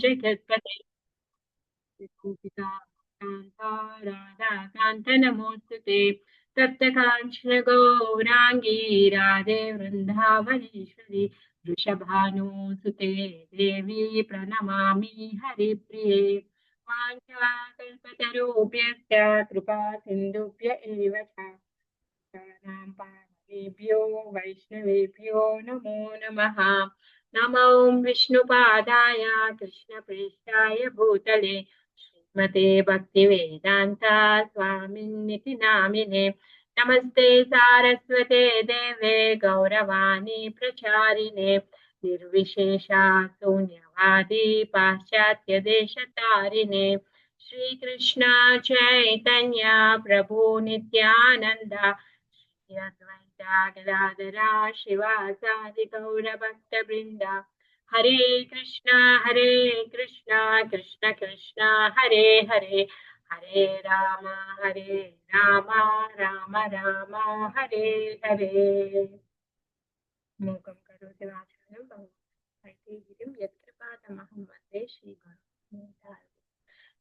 जगत्पते राधा नमोस्तुते तप्तकाञ्चन गौराङ्गी राधे वृन्दावनेश्वरी वृषभानुसुते देवी प्रणमामि हरिप्रिये वाञ्छाकल्पतरुभ्यश्च कृपा सिन्धुभ्य एव च पार्वतीभ्यो वैष्णवेभ्यो नमो नमः। नमो विष्णुपादाय कृष्णप्रेष्ठाय भूतले श्रीमते भक्तिवेदान्ता स्वामिन्निति नामिने नमस्ते सारस्वते देवे गौरवाणी प्रचारिणे निर्विशेषा शून्यवादी पाश्चात्य देशतारिणे श्रीकृष्ण चैतन्य प्रभु नित्यानंद श्री अद्वैता गदाधरा शिवासादि गौरभक्तवृंद हरे कृष्णा कृष्ण कृष्ण हरे हरे हरे राम राम राम हरे हरे मूकं करोति वाचालं भगवद्गीतं यत्कृपातमहं वन्दे श्रीगुरुं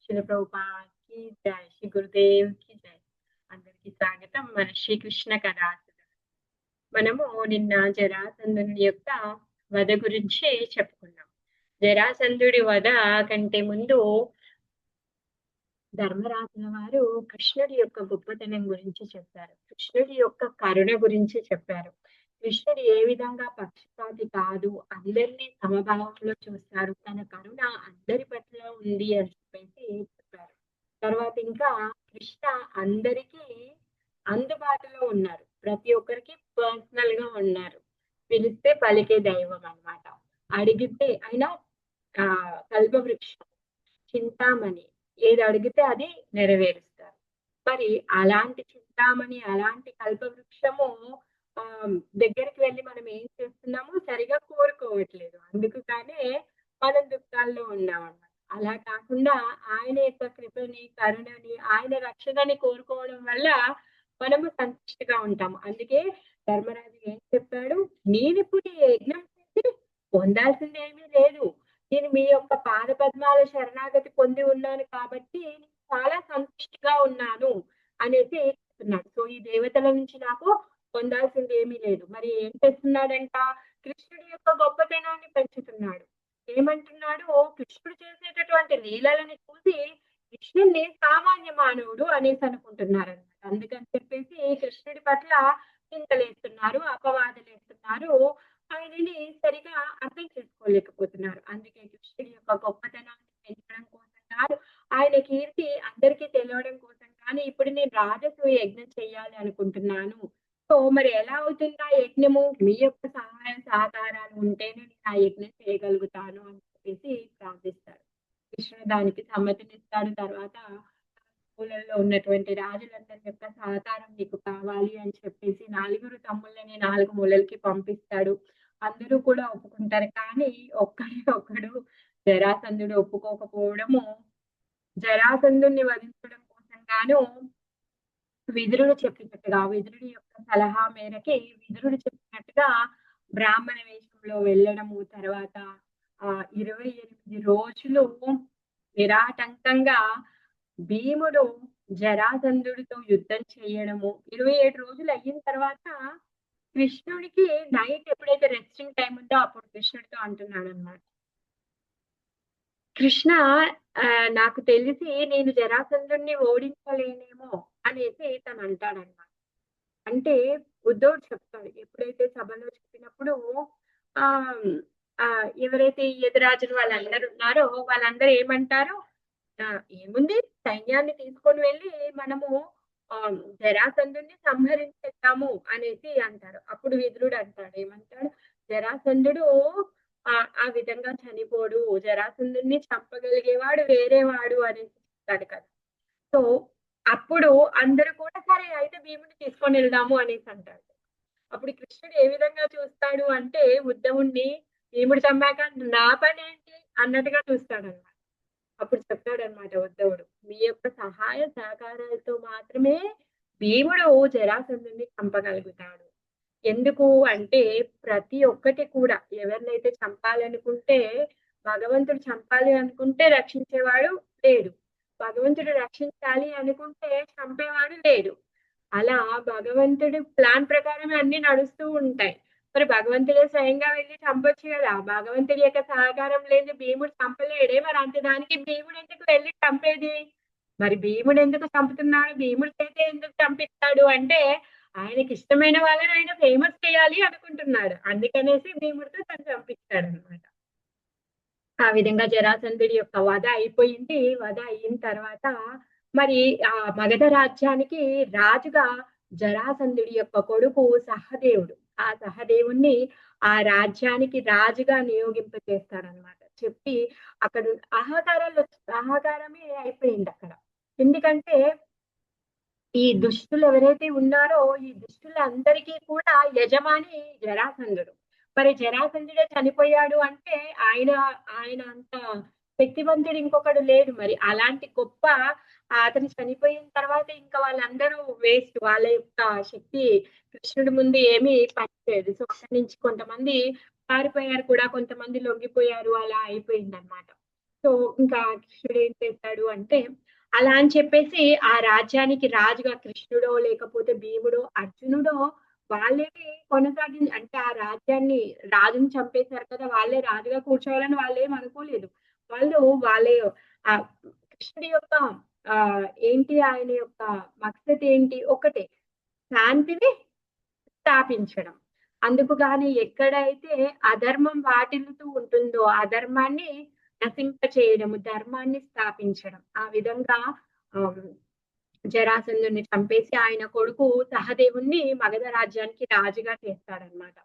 श्रील प्रभुपाद की जय, श्री गुरुदेव की जय. అందరికి స్వాగతం. మన శ్రీకృష్ణ కథ మనము నిన్న జరాసంధుని యొక్క వధ గురించి చెప్పుకున్నాం. జరాసంధుడి వధ కంటే ముందు ధర్మరాజుల వారు కృష్ణుడి యొక్క గొప్పతనం గురించి చెప్పారు. కృష్ణుడి యొక్క కరుణ గురించి చెప్పారు. కృష్ణుడు ఏ విధంగా పక్షపాతి కాదు, అందరినీ సమభావంలో చూస్తారు, తన కరుణ అందరి పట్ల ఉంది అని చెప్పేసి చెప్పారు. తర్వాత ఇంకా కృష్ణ అందరికీ అందుబాటులో ఉన్నారు, ప్రతి ఒక్కరికి పర్సనల్ గా ఉన్నారు, పిలిస్తే పలికే దైవం అన్నమాట. అడిగితే అయినా కల్పవృక్షం, చింతామణి, ఏది అడిగితే అది నెరవేరుస్తారు. మరి అలాంటి చింతామణి, అలాంటి కల్పవృక్షము దగ్గరికి వెళ్ళి మనం ఏం చేస్తున్నాము, సరిగా కోరుకోవట్లేదు, అందుకు కానీ మనం దుఃఖాల్లో ఉన్నామన్నమాట. అలా కాకుండా ఆయన యొక్క కృపని, కరుణని, ఆయన రక్షణని కోరుకోవడం వల్ల మనము సంతుష్టిగా ఉంటాము. అందుకే ధర్మరాజు ఏం చెప్పాడు, నేను ఇప్పుడు ఈ యజ్ఞం చేసి పొందాల్సింది ఏమీ లేదు, నేను మీ యొక్క పాద పద్మాల శరణాగతి పొంది ఉన్నాను కాబట్టి చాలా సంతుష్టిగా ఉన్నాను అనేసి చెప్తున్నాడు. సో ఈ దేవతల నుంచి నాకు పొందాల్సింది ఏమీ లేదు. మరి ఏం చేస్తున్నాడంట, కృష్ణుడి యొక్క గొప్పతనాన్ని పెంచుతున్నాడు. ఏమంటున్నాడు, కృష్ణుడు చేసేటటువంటి లీలలని చూసి కృష్ణుడిని సామాన్య మానవుడు అనేసి అనుకుంటున్నారు అనమాట. అందుకని చెప్పేసి కృష్ణుడి పట్ల చింతలేస్తున్నారు, అపవాదలేస్తున్నారు, ఆయనని సరిగా అర్థం చేసుకోలేకపోతున్నారు. అందుకే కృష్ణుడి యొక్క గొప్పతనాన్ని పెంచడం కోసం కాదు, ఆయన కీర్తి అందరికీ తెలియడం కోసం కానీ ఇప్పుడు నేను రాజసూయ యజ్ఞం చేయాలి అనుకుంటున్నాను. సో మరి ఎలా అవుతుంది ఆ యజ్ఞము, మీ యొక్క సహాయ సహకారాలు ఉంటేనే నేను ఆ యజ్ఞం చేయగలుగుతాను అని చెప్పేసి ప్రార్థిస్తాడు. కృష్ణుడు దానికి సమ్మతినిస్తాడు. తర్వాత ఊళ్ళల్లో ఉన్నటువంటి రాజులందరి యొక్క సహకారం నీకు కావాలి అని చెప్పేసి 4 తమ్ముళ్ళని 4 మూలలకి పంపిస్తాడు. అందరూ కూడా ఒప్పుకుంటారు. కానీ ఒక్కడు జరాసంధుడు ఒప్పుకోకపోవడము, జరాసంధుడిని వధించడం కోసం గాను విదురుడు చెప్పినట్టుగా, విదురుడి యొక్క సలహా మేరకి విదురుడు చెప్పినట్టుగా బ్రాహ్మణ వేషంలో వెళ్ళడము, తర్వాత 28 రోజులు నిరాటంకంగా భీముడు జరాసంధుడితో యుద్ధం చేయడము. 27 రోజులు అయిన తర్వాత కృష్ణుడికి నైట్ ఎప్పుడైతే రెస్టింగ్ టైం ఉందో అప్పుడు కృష్ణుడితో అంటున్నాడు అన్నమాట, కృష్ణ నాకు తెలిసి నేను జరాసంధుడిని ఓడించలేనేమో అనేసి తను అంటాడన్నమాట. అంటే ఉద్ధవుడు చెప్తాడు, ఎప్పుడైతే సభలో చెప్పినప్పుడు ఎవరైతే ఎదురాజులు వాళ్ళందరూ ఉన్నారో వాళ్ళందరూ ఏమంటారు, ఏముంది సైన్యాన్ని తీసుకొని వెళ్ళి మనము జరాసంధుడిని సంహరించేద్దాము అనేసి అంటారు. అప్పుడు విదురుడు అంటాడు, ఏమంటాడు, జరాసంధుడు ఆ విధంగా చనిపోడు, జరాసంధుడిని చంపగలిగేవాడు వేరేవాడు అనేసి చెప్తాడు కదా. సో అప్పుడు అందరూ కూడా సరే అయితే భీముని తీసుకొని వెళ్దాము అనేసి అంటాడు. అప్పుడు కృష్ణుడు ఏ విధంగా చూస్తాడు అంటే, ఉద్ధవుణ్ణి భీముడు చంపాక నా పని ఏంటి అన్నట్టుగా చూస్తాడు అన్నమాట. అప్పుడు చెప్తాడు అనమాట ఉద్ధవుడు, మీ యొక్క సహాయ సహకారాలతో మాత్రమే భీముడు జరాసంధుడిని చంపగలుగుతాడు. ఎందుకు అంటే ప్రతి ఒక్కటి కూడా ఎవరినైతే చంపాలనుకుంటే భగవంతుడు చంపాలి అనుకుంటే రక్షించేవాడు లేడు. భగవంతుడు రక్షించాలి అనుకుంటే చంపేవాడు లేడు. అలా భగవంతుడి ప్లాన్ ప్రకారమే అన్నీ నడుస్తూ ఉంటాయి. మరి భగవంతుడే స్వయంగా వెళ్లి చంపొచ్చు గదా! భగవంతుడి యొక్క సహకారం లేనిదే భీముడు చంపలేడే! మరి అంత దానికి భీముడెందుకు వెళ్లి చంపేది? మరి భీముడెందుకు చంపుతున్నాడు? భీముడి చేతే ఎందుకు చంపిస్తాడు అంటే, ఆయనకిష్టమైన వాళ్ళని ఆయన ఫేమస్ చేయాలి అనుకుంటున్నాడు. అందుకనేసి భీముడితో తను చంపిస్తాడనమాట. ఆ విధంగా జరాసంధుడి యొక్క వధ అయిపోయింది. వధ అయిన తర్వాత మరి మగధ రాజ్యానికి రాజుగా జరాసంధుడి యొక్క కొడుకు సహదేవుడు. ఆ సహదేవుడిని ఆ రాజ్యానికి రాజుగా నియోగింపచేస్తాడనమాట. చెప్పి అక్కడ అహాకారమే అయిపోయిందక్కడ. ఎందుకంటే ఈ దుష్టులు ఎవరైతే ఉన్నారో, ఈ దుష్టులందరికీ కూడా యజమాని జరాసంధుడు. మరి జరాసంధుడే చనిపోయాడు అంటే, ఆయన ఆయన అంత శక్తివంతుడు ఇంకొకడు లేడు మరి. అలాంటి గొప్ప అతను చనిపోయిన తర్వాత ఇంకా వాళ్ళందరూ వేస్ట్. వాళ్ళ యొక్క శక్తి కృష్ణుడి ముందు ఏమీ పనిచేయదు. సో, అక్కడి నుంచి కొంతమంది పారిపోయారు కూడా, కొంతమంది లొంగిపోయారు. అలా అయిపోయిందనమాట. సో, ఇంకా కృష్ణుడు ఏం చేశాడు అంటే అలా అని చెప్పేసి ఆ రాజ్యానికి రాజుగా కృష్ణుడో, లేకపోతే భీముడో, అర్జునుడో వాళ్ళేమి అంటే ఆ రాజ్యాన్ని రాజుని చంపేసారు కదా! వాళ్ళే రాజుగా కూర్చోవాలని వాళ్ళేమి అనుకోలేదు. వాళ్ళు వాళ్ళే కృష్ణుడి యొక్క ఏంటి ఆయన యొక్క మక్సద్ ఏంటి? ఒకటే శాంతిని స్థాపించడం. అందుకు గాని ఎక్కడైతే అధర్మం వాటిల్లుతూ ఉంటుందో, అధర్మాన్ని నశింపచేయడము, ధర్మాన్ని స్థాపించడం. ఆ విధంగా ఆహ్, జరాసంధుడిని చంపేసి ఆయన కొడుకు సహదేవుడిని మగధ రాజ్యానికి రాజుగా చేస్తాడనమాట.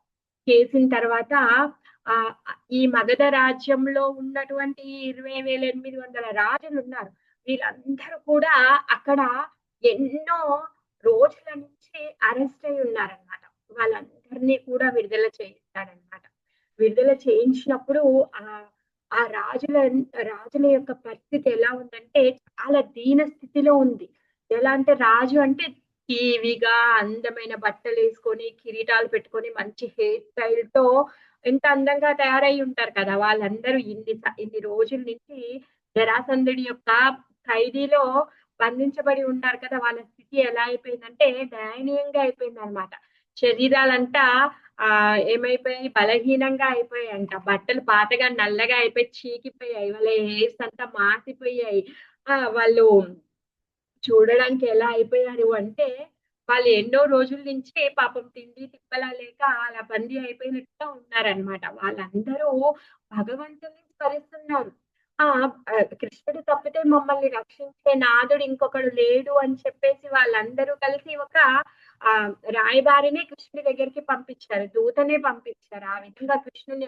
చేసిన తర్వాత ఆహ్, ఈ మగధ రాజ్యంలో ఉన్నటువంటి 20,800 రాజులున్నారు. వీళ్ళందరూ కూడా అక్కడ ఎన్నో రోజుల నుంచి అరెస్ట్ అయ్యి ఉన్నారనమాట. వాళ్ళందరినీ కూడా విడుదల చేయిస్తాడనమాట. విడుదల చేయించినప్పుడు ఆహ్, ఆ రాజుల యొక్క పరిస్థితి ఎలా ఉందంటే చాలా దీన స్థితిలో ఉంది. ఎలా అంటే రాజు అంటే ఠీవిగా అందమైన బట్టలేసుకొని, కిరీటాలు పెట్టుకొని, మంచి హెయిర్ స్టైల్‌తో ఎంత అందంగా తయారై ఉంటారు కదా! వాళ్ళందరూ ఇన్ని రోజుల నుంచి జరాసంధుడి యొక్క ఖైదీలో బంధించబడి ఉన్నారు కదా! వాళ్ళ స్థితి ఎలా అయిపోయిందంటే దయనీయంగా అయిపోయిందనమాట. శరీరాలంతా ఏమైపోయాయి బలహీనంగా అయిపోయాయంట. బట్టలు పాతగా నల్లగా అయిపోయి చీకిపోయాయి. వాళ్ళ హెయిర్స్ అంతా మాసిపోయాయి. వాళ్ళు చూడడానికి ఎలా అయిపోయారు అంటే, వాళ్ళు ఎన్నో రోజుల నుంచి పాపం తిండి తిప్పలా లేక అలా బందీ అయిపోయినట్టుగా ఉన్నారనమాట. వాళ్ళందరూ భగవంతుడిని స్మరిస్తున్నారు. ఆ! కృష్ణుడు తప్పితే మమ్మల్ని రక్షించే నాథుడు ఇంకొకడు లేడు అని చెప్పేసి వాళ్ళందరూ కలిసి ఒక రాయబారిని కృష్ణుడి దగ్గరికి పంపించారు. దూతనే పంపించారు. ఆ విధంగా కృష్ణుడిని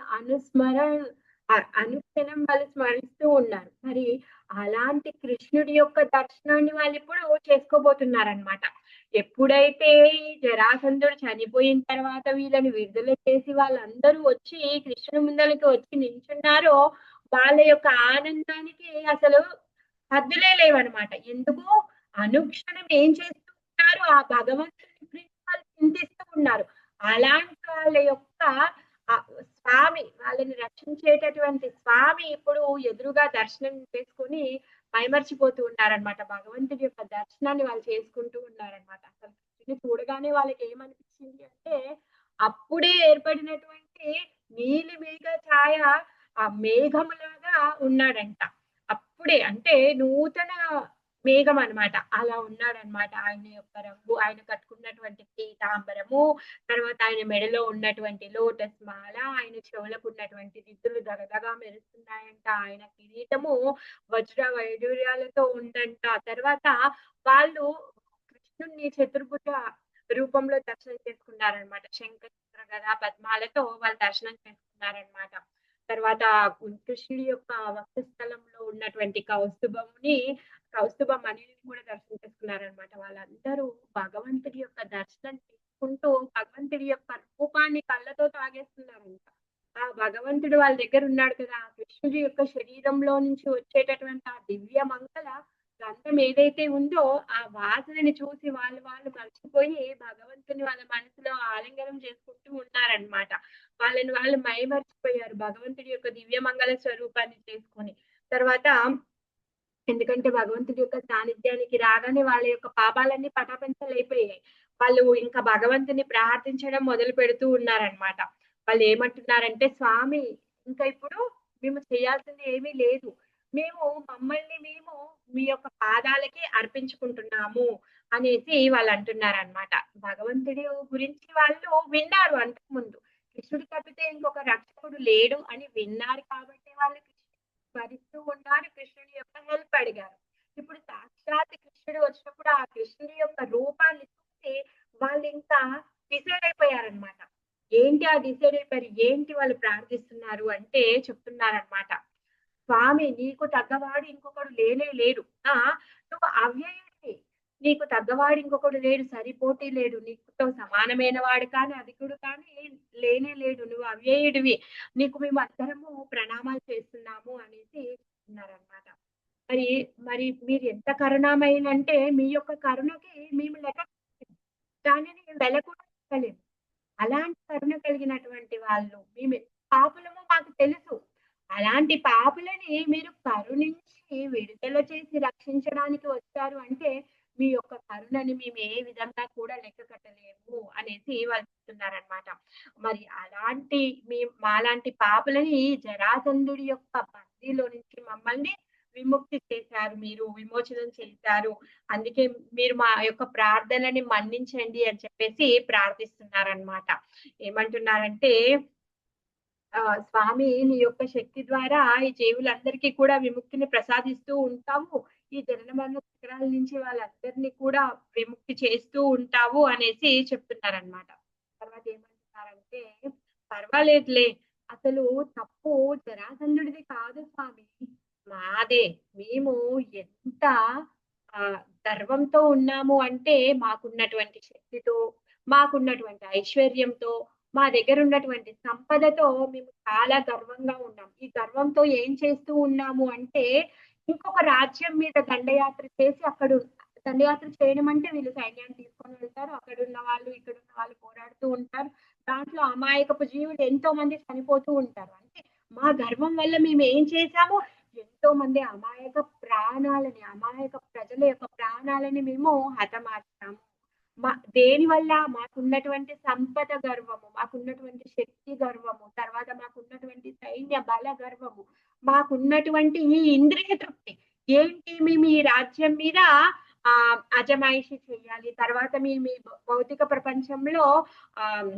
అనుక్షణం వాళ్ళు స్మరిస్తూ ఉన్నారు. మరి అలాంటి కృష్ణుడి యొక్క దర్శనాన్ని వాళ్ళిప్పుడు చేసుకోబోతున్నారనమాట. ఎప్పుడైతే ఈ జరాసంధుడు చనిపోయిన తర్వాత వీళ్ళని విడుదల చేసి వాళ్ళందరూ వచ్చి కృష్ణుడి ముందలకి వచ్చి నించున్నారో, వాళ్ళ యొక్క ఆనందానికి అసలు హద్దులే లేవనమాట. ఎందుకు? అనుక్షణం ఏం చేస్తూ ఉన్నారు? ఆ భగవంతుని గురించి వాళ్ళు చింతిస్తూ ఉన్నారు. అలాంటి వాళ్ళ యొక్క స్వామి వాళ్ళని రక్షించేటటువంటి స్వామి ఇప్పుడు ఎదురుగా దర్శనం చేసుకొని మైమర్చిపోతూ ఉన్నారనమాట. భగవంతుడి యొక్క దర్శనాన్ని వాళ్ళు చేసుకుంటూ ఉన్నారనమాట. అసలు కృష్ణుడిని చూడగానే వాళ్ళకేమనిపించింది అంటే, అప్పుడే ఏర్పడినటువంటి నీలి మేఘ ఛాయ మేఘములాగా ఉన్నాడంట. అప్పుడే అంటే నూతన మేఘం అన్నమాట. అలా ఉన్నాడన్నమాట. ఆయన యొక్క రంగు, ఆయన కట్టుకున్నటువంటి పీతాంబరము, తర్వాత ఆయన మెడలో ఉన్నటువంటి లోటస్ మాల, ఆయన చెవులకు ఉన్నటువంటి దిద్దులు దగదగా మెరుస్తున్నాయంట. ఆయన కిరీటము వజ్ర వైడూర్యాలతో ఉందంట. తర్వాత వాళ్ళు కృష్ణుడిని చతుర్భుజ రూపంలో దర్శనం చేసుకున్నారన్నమాట. శంఖ, చక్ర, గదా, పద్మాలతో వాళ్ళు దర్శనం చేసుకున్నారన్నమాట. తర్వాత కృష్ణుడి యొక్క వక్షస్థలంలో ఉన్నటువంటి కౌస్తుభ మణిని కూడా దర్శనం చేసుకున్నారనమాట. వాళ్ళందరూ భగవంతుడి యొక్క దర్శనం చేసుకుంటూ భగవంతుడి యొక్క రూపాన్ని కళ్ళతో తాగేస్తున్నారంట. ఆ భగవంతుడు వాళ్ళ దగ్గర ఉన్నాడు కదా! ఆ కృష్ణుడి యొక్క శరీరంలో నుంచి వచ్చేటటువంటి ఆ దివ్య మంగళ బంధం ఏదైతే ఉందో ఆ వాసనని చూసి వాళ్ళు వాళ్ళు మర్చిపోయి భగవంతుని వాళ్ళ మనసులో ఆలింగనం చేసుకుంటూ ఉన్నారనమాట. వాళ్ళని వాళ్ళు మైమర్చిపోయారు భగవంతుడి యొక్క దివ్యమంగళ స్వరూపాన్ని చేసుకొని. తర్వాత ఎందుకంటే భగవంతుడి యొక్క సాన్నిధ్యానికి రాగానే వాళ్ళ యొక్క పాపాలన్నీ పటాపంచలైపోయాయి. వాళ్ళు ఇంకా భగవంతుని ప్రార్థించడం మొదలుపెడుతూ ఉన్నారనమాట. వాళ్ళేమంటున్నారంటే, "స్వామి ఇంకా ఇప్పుడు మేము చేయాల్సింది ఏమీ లేదు. మమ్మల్ని మేము మీ యొక్క పాదాలకి అర్పించుకుంటున్నాము" అనేసి వాళ్ళంటున్నారనమాట. భగవంతుడి గురించి వాళ్ళు విన్నారు అంతకుముందు. కృష్ణుడు తప్పితే ఇంకొక రక్షకుడు లేడు అని విన్నారు కాబట్టి వాళ్ళు స్మరిస్తూ ఉన్నారు. కృష్ణుడి యొక్క హెల్ప్ అడిగారు. ఇప్పుడు సాక్షాత్ కృష్ణుడు వచ్చినప్పుడు ఆ కృష్ణుడి యొక్క రూపాన్ని చూసి వాళ్ళింకా డిసైడ్ అయిపోయారనమాట. ఏంటి ఆ డిసైడ్ అయిపోయారు. ఏంటి వాళ్ళు ప్రార్థిస్తున్నారు అంటే చెప్తున్నారనమాట. స్వామి నీకు తగ్గవాడు ఇంకొకడు లేనే లేడు. ఆ! నువ్వు అవ్యయుడివి. నీకు తగ్గవాడు ఇంకొకడు లేడు. సరిపోటీ లేడు. నీతో సమానమైన వాడు కానీ, అధికుడు కానీ లేనే లేడు. నువ్వు అవ్యయుడివి. నీకు మేమందరము ప్రణామాలు చేస్తున్నాము అనేసి అన్నారనమాట. మరి, మరి మీరెంత కరుణామయులంటే మీ యొక్క కరుణకి మేము దానిని వెల కూడా చెప్పలేము. అలాంటి కరుణ కలిగినటువంటి వాళ్ళు. పాపులమో మాకు తెలుసు. అలాంటి పాపులని మీరు కరుణించి విడుదల చేసి రక్షించడానికి వచ్చారు అంటే, మీ యొక్క కరుణని మేము ఏ విధంగా కూడా లెక్క కట్టలేము అనేసి వాళ్ళు చెప్తున్నారనమాట. మరి అలాంటి మాలాంటి పాపులని జరాసంధుడి యొక్క బందీలో నుంచి మమ్మల్ని విముక్తి చేశారు మీరు, విమోచనం చేశారు. అందుకే మీరు మా యొక్క ప్రార్థనని మన్నించండి అని చెప్పేసి ప్రార్థిస్తున్నారనమాట. ఏమంటున్నారంటే స్వామి నీ యొక్క శక్తి ద్వారా ఈ జీవులందరికీ కూడా విముక్తిని ప్రసాదిస్తూ ఉంటావు. ఈ జనన మరణ చక్రాల నుంచి వాళ్ళందరినీ కూడా విముక్తి చేస్తూ ఉంటావు అనేసి చెప్తున్నారనమాట. తర్వాత ఏమంటున్నారంటే, పర్వాలేదులే అసలు తప్పు జరాసంధుడిది కాదు స్వామి. మాదే. మేము ఎంత గర్వంతో ఉన్నాము అంటే మాకున్నటువంటి శక్తితో, మాకున్నటువంటి ఐశ్వర్యంతో, మా దగ్గరున్నటువంటి సంపదతో మేము చాలా గర్వంగా ఉన్నాం. ఈ గర్వంతో ఏం చేస్తూ ఉన్నాము అంటే, ఇంకొక రాజ్యం మీద దండయాత్ర చేసి దండయాత్ర చేయడం అంటే వీళ్ళు సైన్యాన్ని తీసుకొని వెళ్తారు. అక్కడున్న వాళ్ళు, ఇక్కడున్న వాళ్ళు పోరాడుతూ ఉంటారు. దాంట్లో అమాయకపు జీవులు ఎంతో మంది చనిపోతూ ఉంటారు. అంటే మా గర్వం వల్ల మేమేం చేశాము, ఎంతో మంది అమాయక ప్రజల యొక్క ప్రాణాలని మేము హతమార్చాము. దేనివల్ల మాకున్నటువంటి సంపద గర్వము, మాకున్నటువంటి శక్తి గర్వము, తర్వాత మాకున్నటువంటి సైన్య బల గర్వము, మాకున్నటువంటి ఈ ఇంద్రియ తృప్తి. ఏంటి మేము ఈ రాజ్యం మీద అజమాయిషీ చేయాలి. తర్వాత మీ మీ భౌతిక ప్రపంచంలో ఆహ్,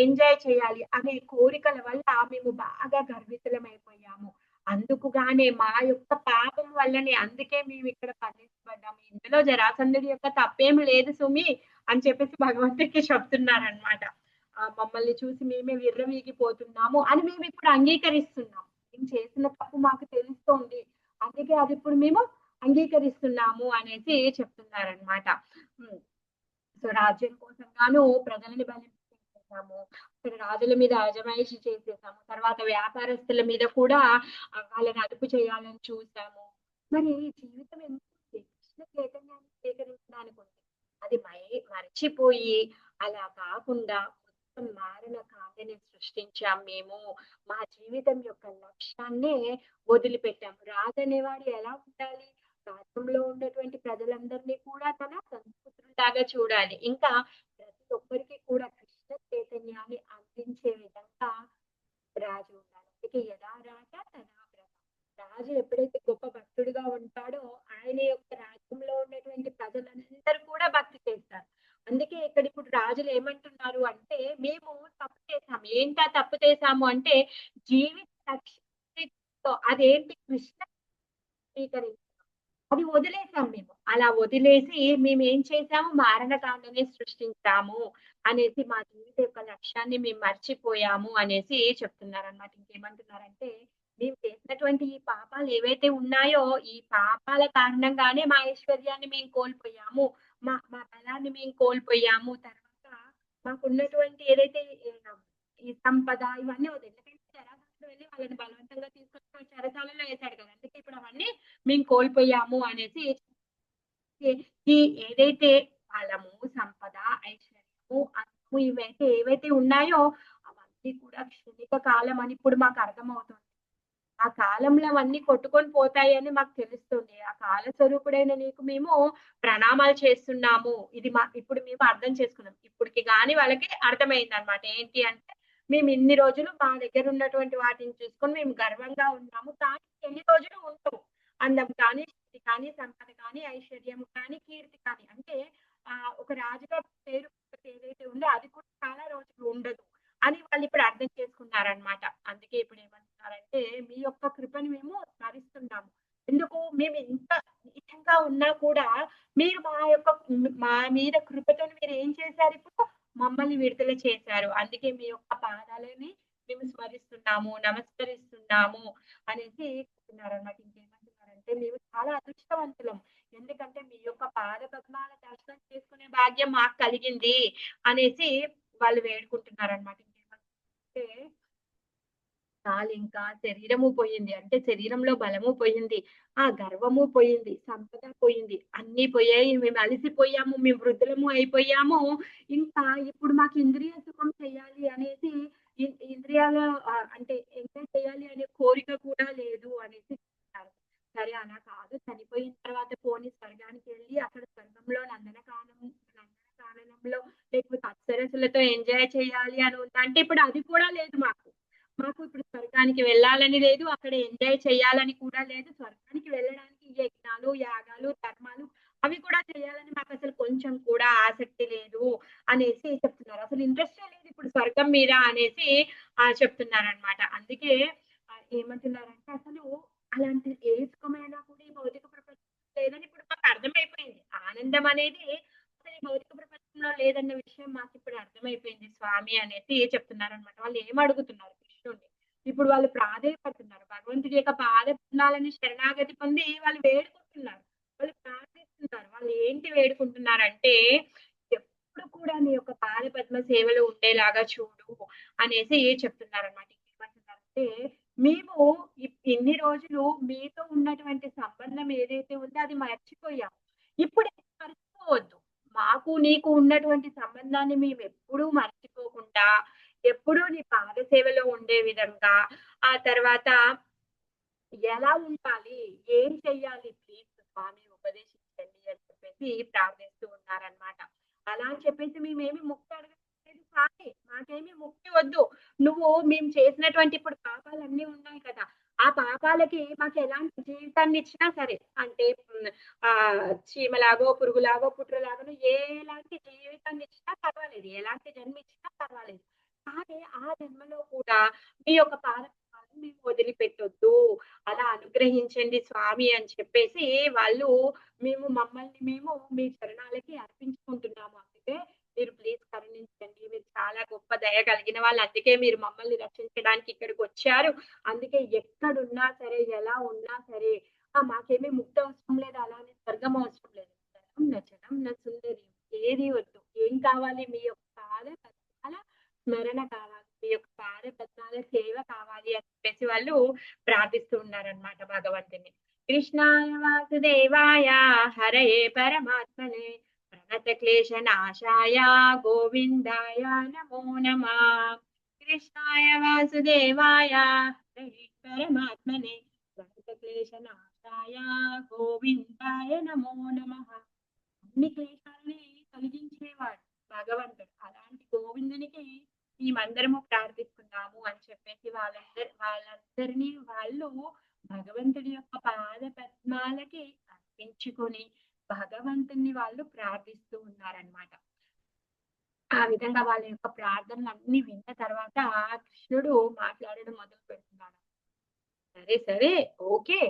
ఎంజాయ్ చేయాలి అనే కోరికల వల్ల మేము బాగా గర్వితులమైపోయాము. అందుకు గానే మా యొక్క పాపం వల్లనే అందుకే మేమిక్కడ బంధించబడ్డాము. ఇందులో జరాసంధుడి యొక్క తప్పేమి లేదు సుమి అని చెప్పేసి భగవంతుడికి చెప్తున్నారనమాట. మమ్మల్ని చూసి మేమే విర్రవీగిపోతున్నాము అని మేమిప్పుడు అంగీకరిస్తున్నాం. మేము చేసిన తప్పు మాకు తెలుస్తోంది. అందుకే అదిప్పుడు మేము అంగీకరిస్తున్నాము అనేసి చెప్తున్నారనమాట. హ్మ్. సో, రాజ్యం కోసం గాను ప్రజలని బలించేసాము. ఇక్కడ రాజుల మీద అజమాయిషీ చేసేసాము. తర్వాత వ్యాపారస్తుల మీద కూడా వాళ్ళని అదుపు చేయాలని చూసాము. మరి జీవితం ఎందుకుంది? కృష్ణ చైతన్యాన్ని స్వీకరించడానికుంది. అది మరచిపోయి అలా కాకుండా మొత్తం మారిన కాంతిని సృష్టించాం మేము. మా జీవితం యొక్క లక్ష్యాన్నే వదిలిపెట్టాము. రాజనేవాడు ఎలా ఉండాలి? రాజ్యంలో ఉన్నటువంటి ప్రజలందరినీ కూడా తన సంస్కృతుల్లాగా చూడాలి. ఇంకా ప్రతి ఒక్కరికి కూడా కృష్ణ చైతన్యాన్ని అందించే విధంగా రాజు ఉండాలి. అందుకే యథా రాజా తథా ప్రజ. రాజు ఎప్పుడైతే గొప్ప భక్తుడిగా ఉంటాడో ఆయన యొక్క రాజ్యంలో ఉన్నటువంటి ప్రజలందరూ కూడా భక్తి చేస్తారు. అందుకే ఇక్కడ ఇప్పుడు రాజులు ఏమంటున్నారు అంటే, మేము తప్పు చేశాము. ఏంటా తప్పు చేశాము అంటే జీవిత లక్ష్యంతో అదేంటి కృష్ణ స్వీకరించాం. అది వదిలేసాం మేము. అలా వదిలేసి మేమేం చేసాము మారణకాండని సృష్టించాము అనేసి మా జీవిత యొక్క లక్ష్యాన్ని మేము మర్చిపోయాము అనేసి చెప్తున్నారనమాట. ఇంకేమంటున్నారంటే, మేము చేసినటువంటి ఈ పాపాలు ఏవైతే ఉన్నాయో, ఈ పాపాల కారణంగానే మా ఐశ్వర్యాన్ని మేము కోల్పోయాము. మా మా బలాన్ని మేము కోల్పోయాము. తర్వాత మాకున్నటువంటి ఏదైతే ఈ సంపద ఇవన్నీ వదిలి ఎందుకంటే జరాసంధుడు వెళ్లి వాళ్ళని బలవంతంగా తీసుకొచ్చి చెరసాలలో ఏసాడు కదా! అందుకే ఇప్పుడు ఇప్పుడు అవన్నీ మేము కోల్పోయాము అనేసి ఈ ఏదైతే బలము, సంపద, ఐశ్వర్యము, అందము ఇవైతే ఏవైతే ఉన్నాయో అవన్నీ కూడా క్షణిక కాలం అని ఇప్పుడు మాకు అర్థమవుతుంది. ఆ కాలంలో అవన్నీ కొట్టుకొని పోతాయని మాకు తెలుస్తుంది. ఆ కాల స్వరూపుడైన నీకు మేము ప్రణామాలు చేస్తున్నాము. ఇది ఇప్పుడు మేము అర్థం చేసుకున్నాం. ఇప్పటికి గాని వాళ్ళకి అర్థమైందనమాట. ఏంటి అంటే మేము ఇన్ని రోజులు మా దగ్గర ఉన్నటువంటి వాటిని చూసుకొని మేము గర్వంగా ఉన్నాము. కానీ ఎన్ని రోజులు ఉండవు. అందం కానీ, శక్తి కానీ, సంపద కానీ, ఐశ్వర్యం కానీ, కీర్తి కానీ. అంటే ఒక రాజుగా పేరు ఏదైతే ఉందో అది కూడా చాలా రోజులు ఉండదు. అని వాళ్ళిప్పుడు అర్థం చేసుకున్నారనమాట. అందుకే ఇప్పుడు ఏమంటున్నారంటే, మీ యొక్క కృపను మేము స్మరిస్తున్నాము. ఎందుకు? మేము ఇంత నీచంగా ఉన్నా కూడా మీరు మా మీద కృపతోని మీరేం చేశారిప్పుడు? మమ్మల్ని విడుదల చేశారు. అందుకే మీ యొక్క పాదాలని మేము స్మరిస్తున్నాము, నమస్కరిస్తున్నాము అనేసి చెప్తున్నారనమాట. ఇంకేమంటున్నారంటే, మేము చాలా అదృష్టవంతులం. ఎందుకంటే మీ యొక్క పాద పద్మాల దర్శనం చేసుకునే భాగ్యం మాకు కలిగింది అనేసి వాళ్ళు వేడుకుంటున్నారనమాట. ఇంకేమంటే చాలింకా శరీరము పోయింది. అంటే శరీరంలో బలము పోయింది. ఆ గర్వము పోయింది. సంపద పోయింది. అన్నీ పోయాయి. మేము అలిసిపోయాము. మేము వృద్ధులము అయిపోయాము. ఇంకా ఇప్పుడు మాకు ఇంద్రియ సుఖం చేయాలి అనేసి ఇంద్రియాల అంటే ఎంజాయ్ చేయాలి అనే కోరిక కూడా లేదు అనేసి చెప్తారు. సరే అలా కాదు. చనిపోయిన తర్వాత పోనీ స్వర్గానికెళ్ళి అక్కడ స్వర్గంలో నందనకాననంలో లేకపోతే అప్సరసలతో ఎంజాయ్ చేయాలి అని ఉందా అంటే ఇప్పుడు అది కూడా లేదు మాకు. మాకు ఇప్పుడు స్వర్గానికి వెళ్ళాలని లేదు. అక్కడ ఎంజాయ్ చేయాలని కూడా లేదు. స్వర్గానికి వెళ్ళడానికి యజ్ఞాలు, యాగాలు, ధర్మాలు అవి కూడా చేయాలని మాకసలు కొంచెం కూడా ఆసక్తి లేదు అనేసి చెప్తున్నారు. అసలు ఇంట్రెస్టే లేదు ఇప్పుడు స్వర్గం మీద అనేసి చెప్తున్నారనమాట. అందుకే ఏమంటున్నారంటే అసలు అలాంటి ఏ సుఖమైనా కూడా ఈ భౌతిక ప్రపంచంలో లేదని ఇప్పుడు మాకు అర్థమైపోయింది. ఆనందం అనేది అసలు ఈ భౌతిక ప్రపంచంలో లేదన్న విషయం మాకిప్పుడు అర్థమైపోయింది స్వామి అనేసి చెప్తున్నారనమాట. వాళ్ళు ఏమడుగుతున్నారు కృష్ణుడిని. ఇప్పుడు వాళ్ళు ప్రాధేయపడుతున్నారు. భగవంతుడి యొక్క పాద పద్మాలని శరణాగతి పొంది వాళ్ళు వేడుకుంటున్నారు. వాళ్ళు ప్రార్థిస్తున్నారు. వాళ్ళు ఏంటి వేడుకుంటున్నారంటే, ఎప్పుడు కూడా నీ యొక్క పాద పద్మ సేవలో ఉండేలాగా చూడు అనేసి చెప్తున్నారనమాట. ఏమంటున్నారంటే, మేము ఇన్ని రోజులు మీతో ఉన్నటువంటి సంబంధం ఏదైతే ఉందో అది మర్చిపోయాం. ఇప్పుడు మర్చిపోవద్దు. మాకు నీకు ఉన్నటువంటి సంబంధాన్ని మేమెప్పుడూ మర్చిపోకుండా, ఎప్పుడూ నీ పాద సేవలో ఉండే విధంగా, ఆ తర్వాత ఎలా ఉండాలి? ఏం చెయ్యాలి? ప్లీజ్ స్వామి ఉపదేశించండి అని చెప్పేసి ప్రార్థిస్తూ ఉన్నారనమాట. అలా అని చెప్పేసి మేమేమి ముక్తి అడగట్లేదు స్వామి. మాకేమి ముక్తి వద్దు. మేము చేసినటువంటి ఇప్పుడు పాపాలన్నీ ఉన్నాయి కదా! ఆ పాపాలకి మాకెలాంటి జీవితాన్నిచ్చినా సరే, అంటే చీమలాగో, పురుగులాగో, పుట్రలాగానో ఎలాంటి జీవితాన్నిచ్చినా పర్వాలేదు. ఎలాంటి జన్మిచ్చినా పర్వాలేదు. కానీ ఆ జన్మలో కూడా మీ యొక్క పాదపద్మాలను మేము వదిలిపెట్టొద్దు. అలా అనుగ్రహించండి స్వామి అని చెప్పేసి వాళ్ళు మమ్మల్ని మేము మీ చరణాలకి అర్పించుకుంటున్నాము. అందుకే మీరు ప్లీజ్ కరుణించండి. మీరు చాలా గొప్ప దయ కలిగిన వాళ్ళు. అందుకే మీరు మమ్మల్ని రక్షించడానికి ఇక్కడికొచ్చారు. అందుకే ఎక్కడున్నా సరే, ఎలా ఉన్నా సరే, మాకేమీ ముక్తి అవసరం లేదు. అలానే స్వర్గం అవసరం లేదు. ధనం, నచనం, సుందరి ఏది వద్దు. ఏం కావాలి? మీ యొక్క పాద పద్మాల స్మరణ కావాలి. మీ యొక్క పాద పద్మాల సేవ కావాలి అని చెప్పేసి వాళ్ళు ప్రార్థిస్తూ ఉన్నారనమాట భగవంతుని. కృష్ణాయ వాసుదేవాయ హరయే పరమాత్మనే ప్రణత క్లేశ నాశాయ గోవిందాయ నమో నమః. కృష్ణాయ వాసుదేవాయ హరయే పరమాత్మనే ప్రణత క్లేశ నాశాయ గోవిందాయ నమో నమః. అన్ని క్లేశాలని తొలగించేవాడు భగవంతుడు. అలాంటి గోవిందునికి మేమందరము ప్రార్థిస్తున్నాము అని చెప్పేసి వాళ్ళందరినీ వాళ్ళు భగవంతుడి యొక్క పాద పద్మాలకి అర్పించుకొని భగవంతుని వాళ్ళు ప్రార్థిస్తూ ఉన్నారనమాట. ఆ విధంగా వాళ్ళ యొక్క ప్రార్థనలన్నీ విన్న తర్వాత కృష్ణుడు మాట్లాడడం మొదలు పెడుతున్నాడు. సరే, సరే. ఓకే.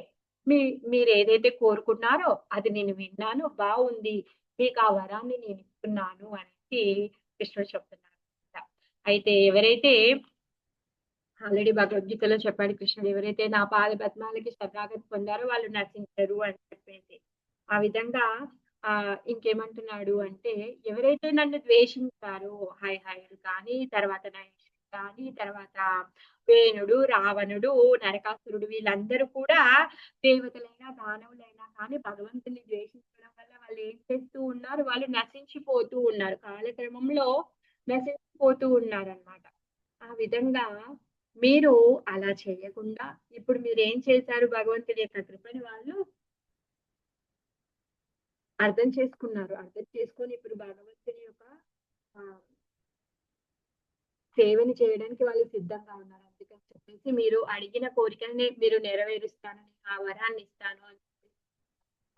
మీరేదైతే కోరుకున్నారో అది నేను విన్నాను. బావుంది. మీకు ఆ వరాన్ని నేనిస్తున్నాను అనేసి కృష్ణుడు చెప్తున్నారు. అయితే ఎవరైతే ఆల్రెడీ భగవద్గీతలో చెప్పాడు కృష్ణుడు. ఎవరైతే నా పాద పద్మాలకి శరణాగతి పొందారో వాళ్ళు నశించరు అని చెప్పేసి. ఆ విధంగా ఇంకేమంటున్నాడు అంటే ఎవరైతే నన్ను ద్వేషించారో హైహయులు కానీ, తర్వాత నా గాని, తర్వాత వేణుడు, రావణుడు, నరకాసురుడు వీళ్ళందరూ కూడా దేవతలైనా, దానవులైనా కానీ భగవంతుడిని ద్వేషించడం వల్ల వాళ్ళు ఏం చేస్తూ ఉన్నారు? వాళ్ళు నశించిపోతూ ఉన్నారు. కాలక్రమంలో నశించిపోతూ ఉన్నారనమాట. ఆ విధంగా మీరు అలా చేయకుండా ఇప్పుడు మీరేం చేశారు? భగవంతుడి యొక్క కృపని వాళ్ళు అర్థం చేసుకున్నారు. అర్థం చేసుకొని ఇప్పుడు భగవంతుని యొక్క ఆహ్, సేవని చేయడానికి వాళ్ళు సిద్ధంగా ఉన్నారు. అందుకని చెప్పేసి మీరు అడిగిన కోరికల్ని మీరు నెరవేరుస్తానని, ఆ వరాన్ని ఇస్తాను అని చెప్పేసి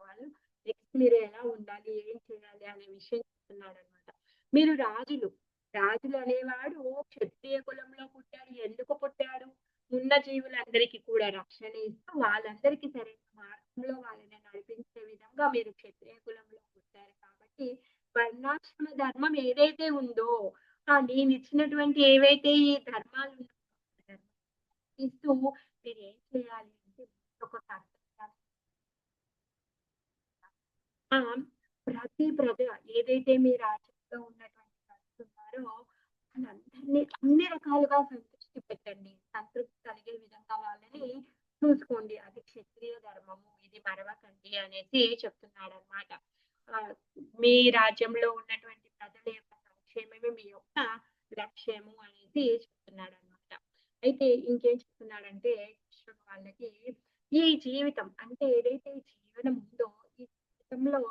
వాళ్ళు నెక్స్ట్ మీరు ఎలా ఉండాలి? ఏం చేయాలి? అనే విషయం చెప్తున్నాడనమాట. మీరు రాజులు. రాజులు అనేవాడు క్షత్రియ కులంలో పుట్టాడు. ఎందుకు పుట్టాడు? ఉన్న జీవులందరికీ కూడా రక్షణ ఇస్తూ వాళ్ళందరికీ సరైన మార్గంలో వాళ్ళని నడిపించే విధంగా మీరు క్షత్రియ కులంలో పుట్టారు కాబట్టి వర్ణాశ్రమ ధర్మం ఏదైతే ఉందో నేనిచ్చినటువంటి ఏవైతే ఈ ధర్మాలున్నాయో ఇస్తూ మీరేం చేయాలి అంటే ఒక కర్తవ్యాన్ని ఆ! ప్రతి ప్రజ ఏదైతే మీ రాజ్యంలో ఉన్నటువంటి ప్రజలున్నారో వాళ్ళందరినీ అన్ని రకాలుగా సంతృప్తి పెట్టండి. సంతృప్తి కలిగే విధంగా వాళ్ళని చూసుకోండి. అది క్షత్రియ ధర్మము. ఇది మరవకండి అనేసి చెప్తున్నాడనమాట. ఆహ్, మీ రాజ్యంలో ఉన్నటువంటి ప్రజల యొక్క సంక్షేమమే మీ యొక్క లక్ష్యము అనేసి చెప్తున్నాడనమాట. అయితే ఇంకేం చెప్తున్నాడంటే కృష్ణుడు వాళ్ళకి ఈ జీవితం అంటే ఏదైతే ఈ జీవనం ఉందో ఈ జీవితంలో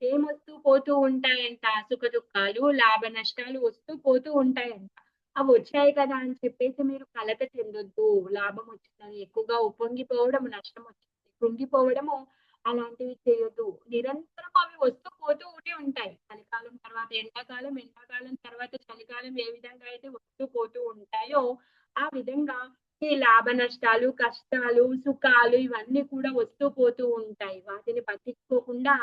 ఏమొస్తూ పోతూ ఉంటాయంట. సుఖదుఖాలు, లాభ నష్టాలు వస్తూ పోతూ ఉంటాయంట. అవొచ్చాయి కదా అని చెప్పేసి మీరు కలత చెందొద్దు. లాభం వచ్చిందని ఎక్కువగా ఉప్పొంగిపోవడం, నష్టం వచ్చింది కృంగిపోవడము అలాంటివి చేయొద్దు. నిరంతరం అవి వస్తూ పోతూ ఉంటాయి. చలికాలం తర్వాత ఎండాకాలం, ఎండాకాలం తర్వాత చలికాలం ఏ విధంగా అయితే వస్తూ పోతూ ఉంటాయో, ఆ విధంగా ఈ లాభ నష్టాలు, కష్టాలు, సుఖాలు ఇవన్నీ కూడా వస్తూ పోతూ ఉంటాయి. వాటిని పట్టించుకోకుండా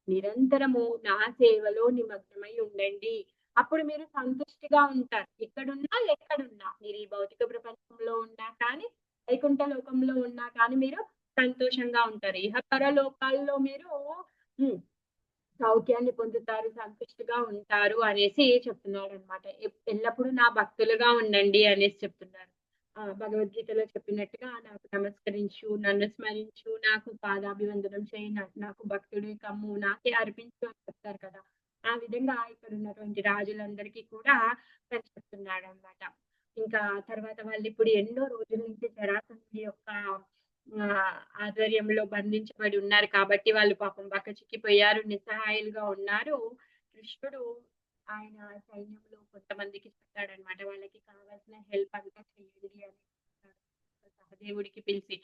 నిరంతరము నా సేవలో నిమగ్నమై ఉండండి. అప్పుడు మీరు సంతుష్టిగా ఉంటారు. ఎక్కడున్నా, ఎక్కడున్నా. మీరు ఈ భౌతిక ప్రపంచంలో ఉన్నా కానీ, వైకుంఠ లోకంలో ఉన్నా కానీ మీరు సంతోషంగా ఉంటారు. ఇహ పరలోకాల్లో మీరు హ్మ్. సౌఖ్యాన్ని పొందుతారు, సంతుష్టిగా ఉంటారు అనేసి చెప్తున్నాడనమాట. ఎల్లప్పుడూ నా భక్తులుగా ఉండండి అనేసి చెప్తున్నారు. భగవద్గీతలో చెప్పినట్టుగా నాకు నమస్కరించు, నన్ను స్మరించు, నాకు పాదాభివందనం చేయి, నాకు భక్తుడివి కమ్ము, నాకే అర్పించు అని చెప్తారు కదా! ఆ విధంగా ఇక్కడున్నటువంటి రాజులందరికీ కూడా తను చెప్తున్నాడనమాట. ఇంకా తర్వాత వాళ్ళిప్పుడు ఎన్నో రోజుల నుంచి జరాసంధుడి యొక్క ఆధ్వర్యంలో బంధించబడి ఉన్నారు కాబట్టి వాళ్ళు పాపం బక్కచిక్కిపోయారు, నిస్సహాయులుగా ఉన్నారు. కృష్ణుడు ఆయన సైన్యంలో కొంతమందికి చెప్తాడనమాట. వాళ్ళకి కావాల్సిన హెల్ప్ అంతా చేయండి అని చెప్తాడు. సహదేవుడికి పిలిచి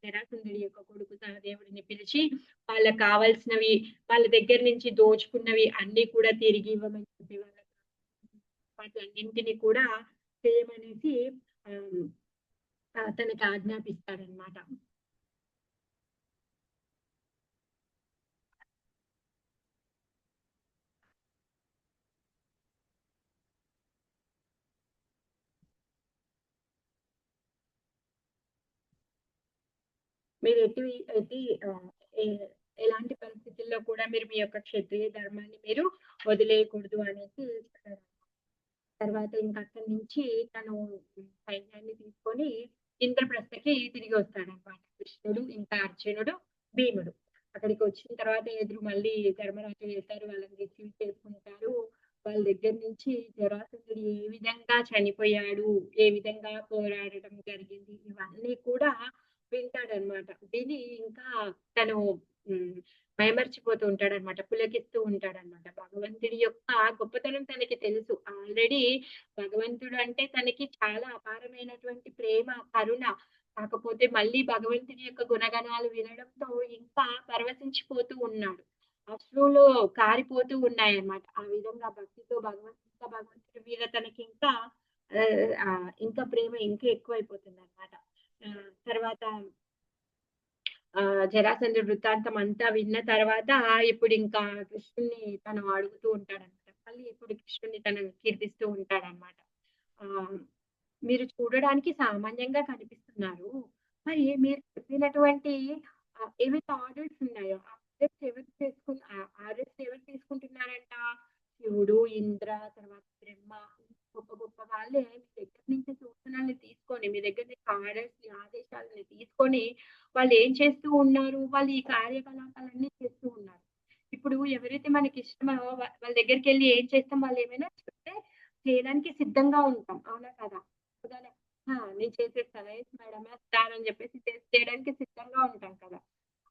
జరాసంధుడి యొక్క కొడుకు సహదేవుడిని పిలిచి వాళ్ళకి కావాల్సినవి వాళ్ళ దగ్గర నుంచి దోచుకున్నవి అన్నీ కూడా తిరిగి ఇవ్వమని చెప్పి వాళ్ళకి వాటన్నింటిని కూడా చేయమనేసి ఆహ్, తనకి ఆజ్ఞాపిస్తాడనమాట. మీరు ఎట్టి ఆహ్, ఎ ఎలాంటి పరిస్థితుల్లో కూడా మీరు మీ యొక్క క్షత్రియ ధర్మాన్ని మీరు వదిలేయకూడదు అనేసి చెప్పారు. తర్వాత ఇంక అక్కడి నుంచి తను సైన్యాన్ని తీసుకొని ఇంద్రప్రస్థకి తిరిగి వస్తాడనమాట. కృష్ణుడు, ఇంకా అర్జునుడు, భీముడు. అక్కడికొచ్చిన తర్వాత ఎదురు మళ్ళీ ధర్మరాజు వెళ్తారు. వాళ్ళని రిసీవ్ చేసుకుంటారు. వాళ్ళ దగ్గర నుంచి జరాసంధుడు ఏ విధంగా చనిపోయాడు, ఏ విధంగా పోరాడటం జరిగింది, ఇవన్నీ కూడా వింటాడనమాట. విని ఇంకా తను హ్మ్. మైమర్చిపోతూ ఉంటాడనమాట. పులకిస్తూ ఉంటాడనమాట. భగవంతుడి యొక్క గొప్పతనం తనకి తెలుసు. ఆల్రెడీ భగవంతుడు అంటే తనకి చాలా అపారమైనటువంటి ప్రేమ, కరుణ. కాకపోతే మళ్ళీ భగవంతుని యొక్క గుణగణాలు వినడంతో ఇంకా పరవశించిపోతూ ఉన్నాడు. అశ్రులు కారిపోతూ ఉన్నాయన్నమాట. ఆ విధంగా భక్తితో భగవంతుడి మీద తనకింకా ఇంకా ప్రేమ ఇంకా ఎక్కువైపోతుందన్నమాట. తర్వాత జరాసంధుడి వృత్తాంతం అంతా విన్న తర్వాత ఇప్పుడింకా కృష్ణుడిని తను అడుగుతూ ఉంటాడన్నమాట. మళ్ళీ ఇప్పుడు కృష్ణుడిని తను కీర్తిస్తూ ఉంటాడన్నమాట. ఆహ్, మీరు చూడడానికి సామాన్యంగా కనిపిస్తున్నారు. మరి మీరు చెప్పినటువంటి ఏవైతే ఆర్డర్స్ ఉన్నాయో, ఆర్డర్స్ ఎవరు తీసుకుంటున్నారంట? శివుడు, ఇంద్ర, తర్వాత బ్రహ్మ గొప్ప గొప్ప వాళ్ళే మీ దగ్గర నుంచి వాళ్ళేం చేస్తూ ఉన్నారు? వాళ్ళు ఈ కార్యకలాపాలన్నీ చేస్తూ ఉన్నారు. ఇప్పుడు ఎవరైతే మనకిష్టమో వాళ్ళ దగ్గరికెళ్లి ఏం చేస్తాం వాళ్ళేమైనా చెప్తే చేయడానికి సిద్ధంగా ఉంటాం. అవునా కదా! ఉదాహరణ నేను చేసేస్తాను. ఎస్ మేడం వేస్తాను అని చెప్పేసి చేయడానికి సిద్ధంగా ఉంటాం కదా!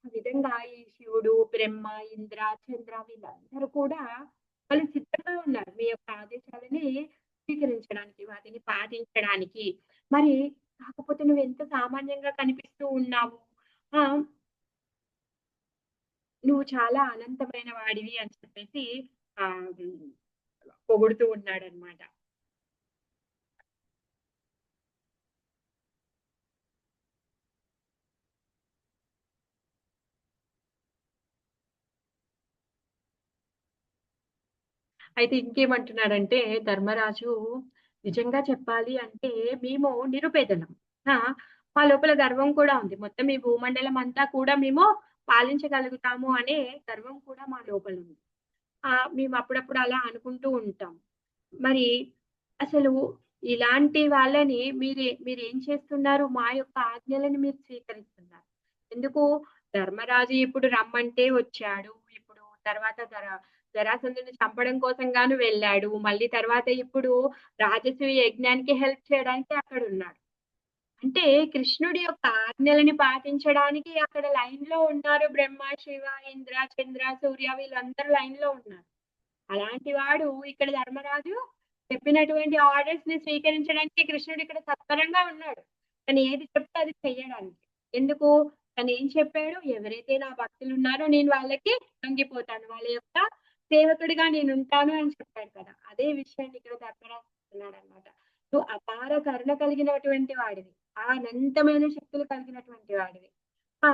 ఆ విధంగా ఈ శివుడు, బ్రహ్మ, ఇంద్ర, చంద్ర వీళ్ళందరూ కూడా వాళ్ళు సిద్ధంగా ఉన్నారు. మీ యొక్క ఆదేశాలని స్వీకరించడానికి, వాటిని పాటించడానికి. మరి కాకపోతే నువ్వెంత సామాన్యంగా కనిపిస్తూ ఉన్నావు. ఆ! నువ్వు చాలా అనంతమైన వాడివి అని చెప్పేసి ఆహ్, హ్మ్. పొగుడుతూ ఉన్నాడనమాట. అయితే ఇంకేమంటున్నాడంటే ధర్మరాజు, నిజంగా చెప్పాలి అంటే మేము నిరుపేదలం. ఆ! మా లోపల గర్వం కూడా ఉంది. మొత్తం ఈ భూమండలం అంతా కూడా మేము పాలించగలుగుతాము అనే గర్వం కూడా మా లోపలుంది. మేము అప్పుడప్పుడు అలా అనుకుంటూ ఉంటాం. మరి అసలు ఇలాంటి వాళ్ళని మీరేం చేస్తున్నారు? మా యొక్క ఆజ్ఞలను మీరు స్వీకరిస్తున్నారు. ఎందుకు ధర్మరాజు ఇప్పుడు రమ్మంటే వచ్చాడు. ఇప్పుడు తర్వాత జరాసంధుని చంపడం కోసం గాను వెళ్ళాడు. మళ్ళీ తర్వాత ఇప్పుడు రాజసూయ యజ్ఞానికి హెల్ప్ చేయడానికి అక్కడున్నాడు. అంటే కృష్ణుడి యొక్క ఆజ్ఞలని పాటించడానికి అక్కడ లైన్‌లో ఉన్నారు. బ్రహ్మ, శివ, ఇంద్ర, చంద్ర, సూర్య వీళ్ళందరూ లైన్‌లో ఉన్నారు. అలాంటి వాడు ఇక్కడ ధర్మరాజు చెప్పినటువంటి ఆర్డర్స్‌ని స్వీకరించడానికి కృష్ణుడు ఇక్కడ తత్పరంగా ఉన్నాడు. తను ఏది చెప్తే అది చెయ్యడానికి. ఎందుకు? తనేం చెప్పాడు? ఎవరైతే నా భక్తులున్నారో నేను వాళ్ళకి లొంగిపోతాను. వాళ్ళ యొక్క సేవకుడిగా నేనుంటాను అని చెప్పాడు కదా! అదే విషయాన్ని ఇక్కడ ధర్మరాజు చెప్తున్నాడన్నమాట. నువ్వు అపార కరుణ కలిగినటువంటి వాడివి. అనంతమైన శక్తులు కలిగినటువంటి వాడివి. ఆ!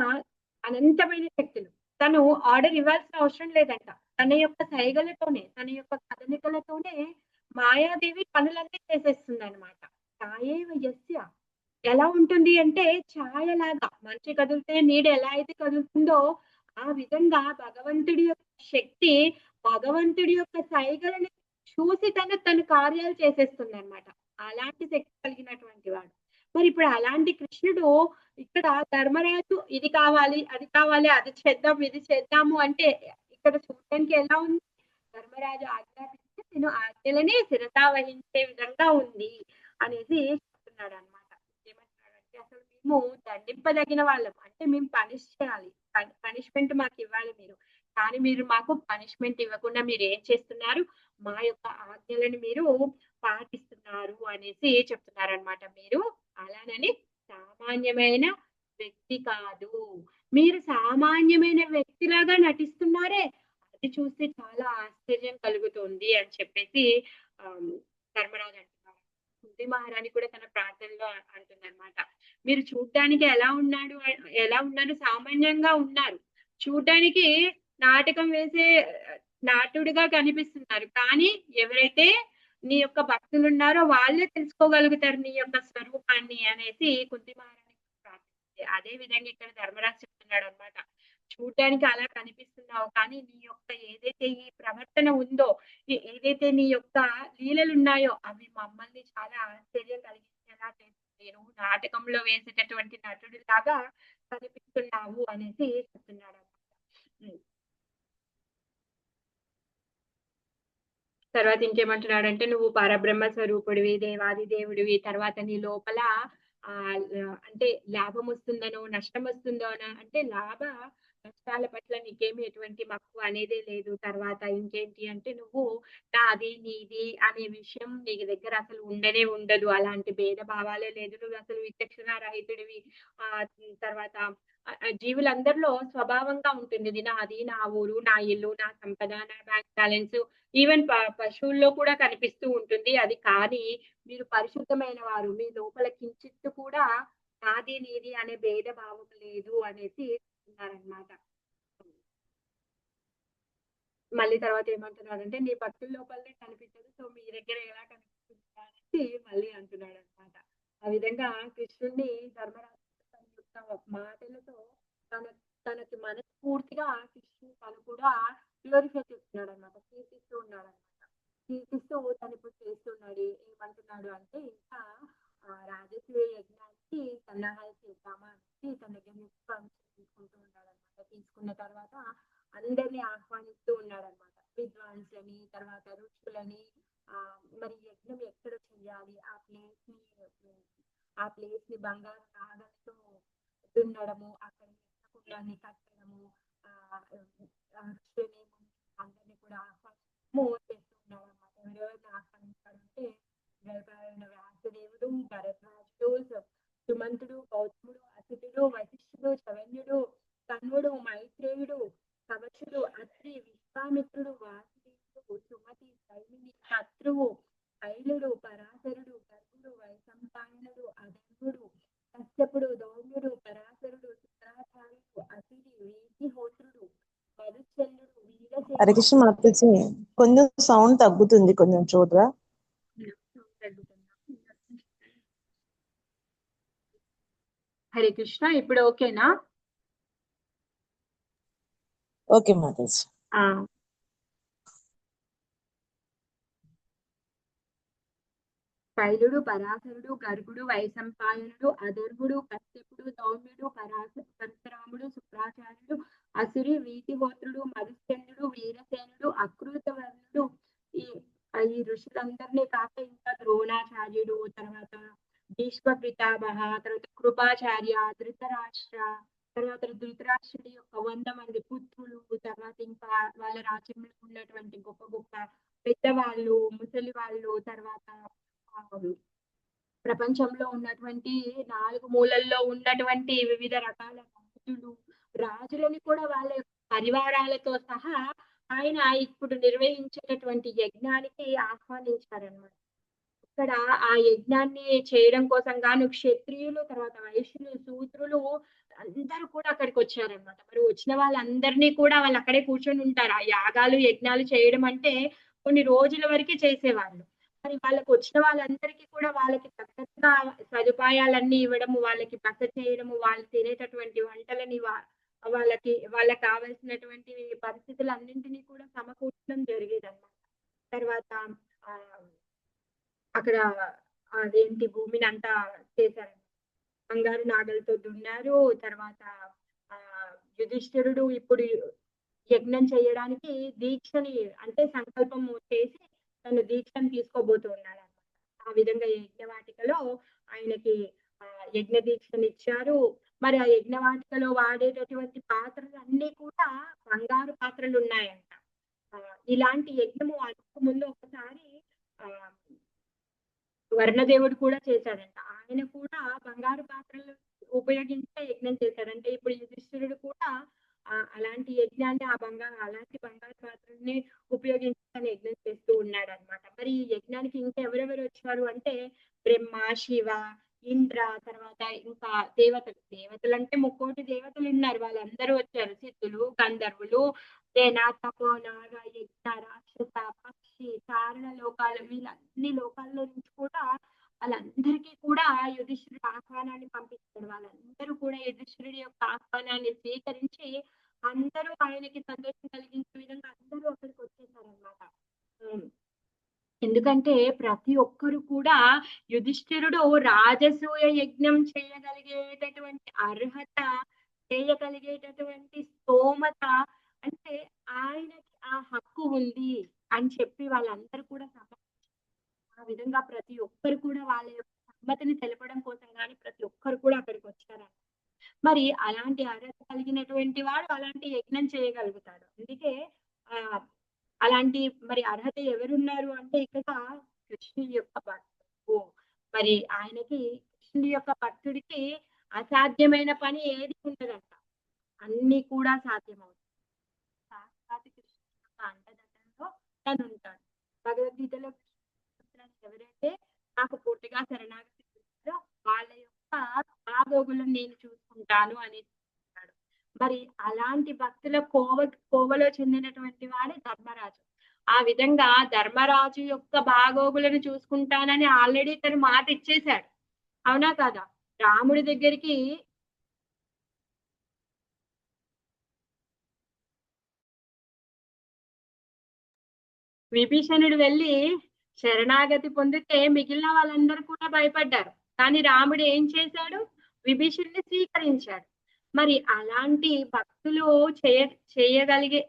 అనంతమైన శక్తులు. తను ఆర్డర్ ఇవ్వాల్సిన అవసరం లేదంట. తన యొక్క సైగలతోనే, తన యొక్క కదలికలతోనే మాయాదేవి పనులన్నీ చేసేస్తుందనమాట. ఛాయేవ యస్య ఎలా ఉంటుంది అంటే ఛాయలాగా మనిషి కదిలితే నీడ ఎలా అయితే కదులుతుందో, ఆ విధంగా భగవంతుడి యొక్క శక్తి, భగవంతుడి యొక్క సైగలని చూసి తన కార్యాలు చేసేస్తుందనమాట. అలాంటి శక్తి కలిగినటువంటి వాడు. మరిప్పుడు అలాంటి కృష్ణుడు ఇక్కడ ధర్మరాజు ఇది కావాలి, అది కావాలి, అది చేద్దాం, ఇది చేద్దాము అంటే ఇక్కడ చూడడానికి ఎలా ఉంది? ధర్మరాజు ఆజ్ఞాపిస్తే నేను ఆజ్ఞలని శిరసావహించే విధంగా ఉంది అనేసి చెప్తున్నాడన్నమాట. ఏమంటున్నాడంటే అసలు మేము దండింపదగిన వాళ్ళం. అంటే మేము పనిష్ చేయాలి. పనిష్మెంట్ మాకివ్వాలి మీరు. కానీ మీరు మాకు పనిష్మెంట్ ఇవ్వకుండా మీరేం చేస్తున్నారు? మా యొక్క ఆజ్ఞలను మీరు పాటిస్తున్నారు అనేసి చెప్తున్నారన్నమాట. మీరు అలానని సామాన్యమైన వ్యక్తి కాదు. మీరు సామాన్యమైన వ్యక్తిలాగా నటిస్తున్నారే, అది చూస్తే చాలా ఆశ్చర్యం కలుగుతుంది అని చెప్పేసి ఆహ్, ధర్మరాజు అంటున్నారు. కుంతి మహారాణి కూడా తన ప్రార్థనలో అంటుందన్నమాట. మీరు చూడ్డానికి ఎలా ఉన్నారు? సామాన్యంగా ఉన్నారు. చూడ్డానికి నాటకం వేసే నాటుడుగా కనిపిస్తున్నారు. కానీ ఎవరైతే నీ యొక్క భక్తులున్నారో వాళ్ళే తెలుసుకోగలుగుతారు నీ యొక్క స్వరూపాన్ని అనేసి కుంతి మహారాణి ప్రార్థించింది. అదే విధంగా ఇక్కడ ధర్మరాజు చెప్తున్నాడన్నమాట. చూడ్డానికి అలా కనిపిస్తున్నావు కానీ నీ యొక్క ఏదైతే ఈ ప్రవర్తన ఉందో, ఏదైతే నీ యొక్క లీలలున్నాయో అవి మమ్మల్ని చాలా ఆశ్చర్యం కలిగించేలా చేస్తుంది. నువ్వు నాటకంలో వేసేటటువంటి నటుడిలాగా కనిపిస్తున్నావు అనేసి చెప్తున్నాడన్నమాట. హ్మ్. తర్వాత ఇంకేమంటున్నాడంటే, "నువ్వు పరబ్రహ్మ స్వరూపుడివి, దేవాది దేవుడివి. తర్వాత నీ లోపల అంటే లాభమొస్తుందనో, నష్టమొస్తుందనో అంటే నష్టాల పట్ల నీకేమి ఎటువంటి మక్కువ అనేదే లేదు. తర్వాత ఇంకేంటి అంటే, నువ్వు నాది, నీది అనే విషయం నీ దగ్గర అసలు ఉండనే ఉండదు. అలాంటి భేదభావాలే లేదు. నువ్వసలు విచక్షణ రహితుడివి. తర్వాత జీవులందరిలో స్వభావంగా ఉంటుంది. ఇది నాది, నా ఊరు, నా ఇల్లు, నా సంపద, నా బ్యాంక్ బ్యాలెన్సు ఈవెన్ పశువుల్లో కూడా కనిపిస్తూ ఉంటుంది. అది కానీ మీరు పరిశుద్ధమైన వారు. మీ లోపల కించిత్తు కూడా నాది, నీది అనే భేదభావం లేదు అనేసి చెప్తున్నారనమాట. మళ్ళీ తర్వాత ఏమంటున్నాడంటే, నీ భక్తుల లోపలనే కనిపించదు. సో, మీ దగ్గర ఎలా కనిపిస్తుంది అనేసి మళ్ళీ అంటున్నాడనమాట. ఆ విధంగా కృష్ణుడిని ధర్మరాజు తన యొక్క మాటలతో తన తనకి మనస్ఫూర్తిగా కృష్ణుడు తను కూడా గ్లోరిఫై చేస్తున్నాడనమాట. కీర్తిస్తూ ఉన్నాడనమాట. కీర్తిస్తూ తనిప్పుడు చేస్తున్నాడు. ఏమంటున్నాడు అంటే ఇంకా రాజసూయ యజ్ఞానికి అనేసి సన్నాహాలు చేద్దామా అనేసి తన దగ్గర నుంచి పర్మిషన్ తీసుకుంటూ ఉన్నాడనమాట. తీసుకున్న తర్వాత అందరిని ఆహ్వానిస్తూ ఉన్నాడనమాట. విద్వాంసులని, తర్వాత ఋషులని, మరి యజ్ఞం ఎక్కడ చేయాలి, ఆ ప్లేస్ ని బంగారు నాగలతో దున్నడము, అక్కడ యజ్ఞకుండాన్ని కట్టడము, ఋషులని అందరినీ కూడా ఆహ్వానించడము చేస్తున్నాడనమాట. ఎవరెవరిని ఆహ్వానించాడంటే జలపాలైన వ్యాసదేవుడు, భరద్వాజుడు, సుమంతుడు, గౌతముడు, అసితుడు, వశిష్ఠుడు, శవన్యుడు, కన్వుడు, మైత్రేయుడు, కవచుడు, అత్రి, విశ్వామిత్రుడు, వాసుదేవుడు, సుమతి, సైమిని, శత్రువు, శైలుడు, పరాశరుడు, గర్గుడు, వైశంపాయనుడు, అధర్వుడు, కశ్యపుడు, దౌమ్యుడు, పరాశరుడు, శుక్రాచార్యుడు, అసిరి, వీతిహోత్రుడు, మధుచంద్రుడు, హరే కృష్ణ మాతాజీ, కొంచెం సౌండ్ తగ్గుతుంది, కొంచెం చూడరా. హరే కృష్ణ, ఇప్పుడు ఓకేనా? ఓకే మాతాజీ. శైలుడు, పరాశరుడు, గర్గుడు, వైశంపాయనుడు, అధర్వుడు, కశ్యపుడు, దౌమ్యుడు, పరశురాముడు, శుక్రాచార్యుడు, అసురి, వీతిహోత్రుడు, మధుచంద్రుడు, వీరసేనుడు, అకృతవర్ణుడు, ఈ ఋషులందరినీ కాక ఇంకా ద్రోణాచార్యుడు, తర్వాత భీష్మ పితామహ, తర్వాత కృపాచార్య, ధృతరాష్ట్ర, తర్వాత ధృతరాష్ట్రుడి యొక్క 100 మంది పుత్రులు, తర్వాత ఇంకా వాళ్ళ రాజ్యంలో ఉన్నటువంటి గొప్ప గొప్ప పెద్దవాళ్ళు, ముసలి వాళ్ళు, తర్వాత ప్రపంచంలో ఉన్నటువంటి 4 మూలల్లో ఉన్నటువంటి వివిధ రకాల రాజులని కూడా వాళ్ళ పరివారాలతో సహా ఆయన ఇప్పుడు నిర్వహించేటటువంటి యజ్ఞానికి ఆహ్వానించారనమాట. ఇక్కడ ఆ యజ్ఞాన్ని చేయడం కోసం గాను క్షత్రియులు, తర్వాత వైశ్యులు, శూద్రులు అందరూ కూడా అక్కడికి వచ్చారనమాట. మరి వచ్చిన వాళ్ళందరినీ కూడా వాళ్ళు అక్కడే కూర్చొని ఉంటారు. ఆ యాగాలు, యజ్ఞాలు చేయడం అంటే కొన్ని రోజుల వరకు చేసేవాళ్ళు. మరి వాళ్ళకి వచ్చిన వాళ్ళందరికీ కూడా వాళ్ళకి తగ్గట్టుగా సదుపాయాలన్నీ ఇవ్వడము, వాళ్ళకి బస చేయడము, వాళ్ళు తినేటటువంటి వంటలని వాళ్ళకి కావాల్సినటువంటి పరిస్థితులన్నింటినీ కూడా సమకూర్చడం జరిగేదన్నమాట. తర్వాత అక్కడ అదేంటి భూమిని అంతా చేశారు, బంగారు నాగలతో దున్నారు. తర్వాత యుధిష్ఠిరుడు ఇప్పుడు యజ్ఞం చేయడానికి దీక్షని అంటే సంకల్పం చేసి తను దీక్షను తీసుకోబోతున్నాడు అనమాట. ఆ విధంగా యజ్ఞవాటికలో ఆయనకి యజ్ఞ దీక్షను ఇచ్చారు. మరి ఆ యజ్ఞవాటికలో వాడేటటువంటి పాత్రలు అన్ని కూడా బంగారు పాత్రలు ఉన్నాయంట. ఇలాంటి యజ్ఞము అంతకు ముందు ఒకసారి వర్ణదేవుడు కూడా చేశాడంట. ఆయన కూడా బంగారు పాత్రలు ఉపయోగించే యజ్ఞం చేశాడంటే ఇప్పుడు యుధిష్ఠిరుడు కూడా అలాంటి యజ్ఞాన్ని అలాంటి బంగారు పాత్రల్ని ఉపయోగించుకొని యజ్ఞం చేస్తూ ఉన్నాడు అనమాట. మరి ఈ యజ్ఞానికి ఇంకా ఎవరెవరు వచ్చారు అంటే బ్రహ్మ, శివ, ఇంద్ర, తర్వాత ఇంకా దేవతలు అంటే 3 దేవతలు ఉన్నారు, వాళ్ళందరూ వచ్చారు. సిద్ధులు, గంధర్వులు, సేన, తపో, నాగ, యజ్ఞ, రాక్షస, పక్షి, చారణ లోకాలు, వీళ్ళన్ని లోకాల్లో నుంచి కూడా వాళ్ళందరికీ కూడా యుధిష్ఠిరుడు ఆహ్వానాన్ని పంపించాడు. వాళ్ళందరూ కూడా యుధిష్ఠిరుడి యొక్క ఆహ్వానాన్ని స్వీకరించి అందరూ ఆయనకి సంతోషం కలిగించే విధంగా అందరూ అక్కడికి వచ్చేసారనమాట. ఎందుకంటే ప్రతి ఒక్కరు కూడా యుధిష్ఠిరుడు రాజసూయ యజ్ఞం చేయగలిగేటటువంటి అర్హత, చేయగలిగేటటువంటి స్తోమత, అంటే ఆయనకి ఆ హక్కు ఉంది అని చెప్పి వాళ్ళందరూ కూడా ఆ విధంగా ప్రతి ఒక్కరు కూడా వాళ్ళ యొక్క సమ్మతిని తెలపడం కోసం కానీ ప్రతి ఒక్కరు కూడా అక్కడికి వచ్చారన్నమాట. మరి అలాంటి అర్హత కలిగినటువంటి వాడు అలాంటి యజ్ఞం చేయగలుగుతాడు. అందుకే అలాంటి మరి అర్హత ఎవరున్నారు అంటే ఇక్కడ కృష్ణుడి యొక్క భక్తుడు. మరి ఆయనకి కృష్ణుడి యొక్క భక్తుడికి అసాధ్యమైన పని ఏది ఉండదంట, అన్ని కూడా సాధ్యమవుతుంది. సాక్షాత్ కృష్ణుడి యొక్క అండదండలో తను ఉంటాడు. భగవద్గీతలో ఎవరైతే నాకు పూర్తిగా శరణాగతి చేస్తారో వాళ్ళ యొక్క బాగోగులను నేను చూసుకుంటాను అని చెప్తాడు. మరి అలాంటి భక్తుల కోవలో చెందినటువంటి వాడే ధర్మరాజు. ఆ విధంగా ధర్మరాజు యొక్క బాగోగులను చూసుకుంటానని ఆల్రెడీ తను మాట ఇచ్చేశాడు, అవునా కాదా? రాముడి దగ్గరికి విభీషణుడు వెళ్ళి శరణాగతి పొందితే మిగిలిన వాళ్ళందరూ కూడా భయపడ్డారు. కానీ రాముడు ఏం చేశాడు? విభీషణుడిని స్వీకరించాడు. మరి అలాంటి భక్తులు చేయగలిగని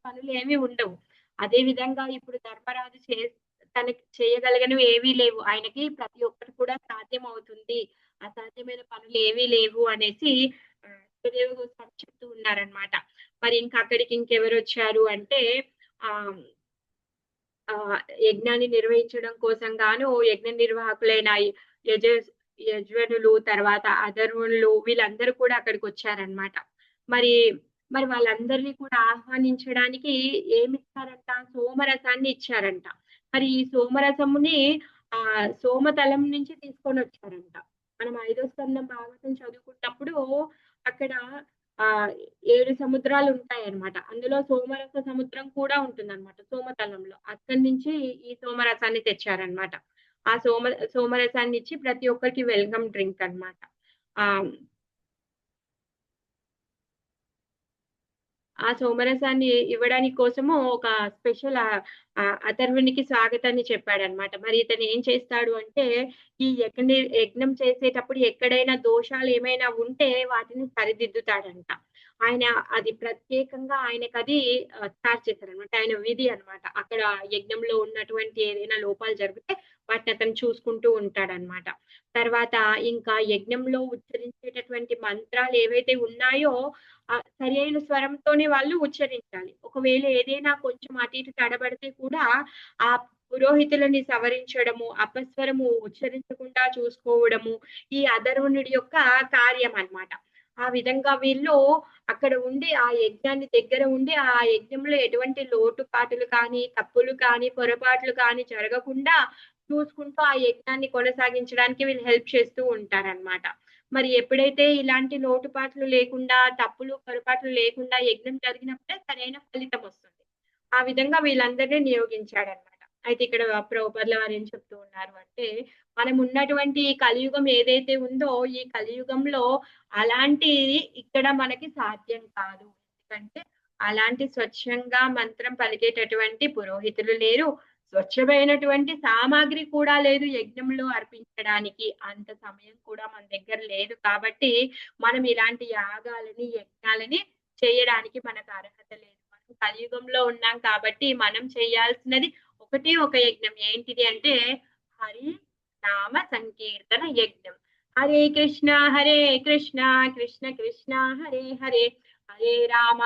పనులు ఏమీ ఉండవు. అదే విధంగా ఇప్పుడు ధర్మరాజు తనకి చేయగలిగినవి ఏవీ లేవు. ఆయనకి ప్రతి ఒక్కటి కూడా సాధ్యమవుతుంది. అసాధ్యమైన పనులు ఏవీ లేవు అనేసి సుఖదేవ గోస్వామి చెప్తూ ఉన్నారనమాట. మరి ఇంకా అక్కడికి ఇంకెవరొచ్చారు అంటే యజ్ఞాన్ని నిర్వహించడం కోసం గాను యజ్ఞ నిర్వాహకులైన యజ్వనులు, తర్వాత అధర్వులు వీళ్ళందరూ కూడా అక్కడికి వచ్చారనమాట. మరి మరి వాళ్ళందరినీ కూడా ఆహ్వానించడానికి ఏమిచ్చారంట? సోమరసాన్ని ఇచ్చారంట. మరి ఈ సోమరసముని సోమతలం నుంచి తీసుకొని వచ్చారంట. మనం 5వ స్కందం భాగవతం చదువుకున్నప్పుడు అక్కడ 7 సముద్రాలు ఉంటాయన్నమాట. అందులో సోమరస సముద్రం కూడా ఉంటుందన్నమాట సోమతలంలో. అక్కడి నుంచి ఈ సోమరసాన్ని తెచ్చారన్నమాట. ఆ సోమరసాన్ని ఇచ్చి ప్రతి ఒక్కరికి వెల్కమ్ డ్రింక్ అన్నమాట. ఆ సోమరసాన్ని ఇవ్వడానికి కోసము ఒక స్పెషల్ అథర్వునికి స్వాగతాన్ని చెప్పాడనమాట. మరి ఇతను ఏం చేస్తాడు అంటే ఈ యజ్ఞం చేసేటప్పుడు ఎక్కడైనా దోషాలు ఏమైనా ఉంటే వాటిని సరిదిద్దుతాడంట. ఆయన అది ప్రత్యేకంగా ఆయనకది చార్జ్ చేశారనమాట. ఆయన విధి అనమాట. అక్కడ యజ్ఞంలో ఉన్నటువంటి ఏదైనా లోపాలు జరిగితే వాటిని అతను చూసుకుంటూ ఉంటాడనమాట. తర్వాత ఇంకా యజ్ఞంలో ఉచ్చరించేటటువంటి మంత్రాలు ఏవైతే ఉన్నాయో సరి అయిన స్వరంతోనే వాళ్ళు ఉచ్చరించాలి. ఒకవేళ ఏదైనా కొంచెం అటు ఇటు తడబడితే కూడా ఆ పురోహితులని సవరించడము, అపస్వరము ఉచ్చరించకుండా చూసుకోవడము ఈ అధర్వణుడి యొక్క కార్యం అన్నమాట. ఆ విధంగా వీళ్ళు అక్కడ ఉండి ఆ యజ్ఞాన్ని దగ్గర ఉండి ఆ యజ్ఞంలో ఎటువంటి లోటుపాటులు కానీ, తప్పులు కానీ, పొరపాట్లు కానీ జరగకుండా చూసుకుంటూ ఆ యజ్ఞాన్ని కొనసాగించడానికి వీళ్ళు హెల్ప్ చేస్తూ ఉంటారన్నమాట. మరి ఎప్పుడైతే ఇలాంటి లోటుపాట్లు లేకుండా, తప్పులు, పొరపాట్లు లేకుండా యజ్ఞం జరిగినప్పుడే సరైన ఫలితం వస్తుంది. ఆ విధంగా వీళ్ళందరినీ నియోగించాడన్నమాట. అయితే ఇక్కడ ప్రభుపాదుల వారు ఏం చెప్తూ ఉన్నారు అంటే, మనం ఉన్నటువంటి కలియుగం ఏదైతే ఉందో ఈ కలియుగంలో అలాంటిది ఇక్కడ మనకి సాధ్యం కాదు. ఎందుకంటే అలాంటి స్వచ్ఛంగా మంత్రం పలికేటటువంటి పురోహితులు లేరు. స్వచ్ఛమైనటువంటి సామాగ్రి కూడా లేదు యజ్ఞంలో అర్పించడానికి. అంత సమయం కూడా మన దగ్గర లేదు కాబట్టి మనం ఇలాంటి యాగాలని, యజ్ఞాలని చేయడానికి మనకు అర్హత లేదు. మనం కలియుగంలో ఉన్నాం కాబట్టి మనం చేయాల్సినది ఒకటే ఒక యజ్ఞం. ఏంటిది అంటే హరి నామ సంకీర్తన యజ్ఞం. హరే కృష్ణ కృష్ణ కృష్ణ హరే హరే, హరే రామ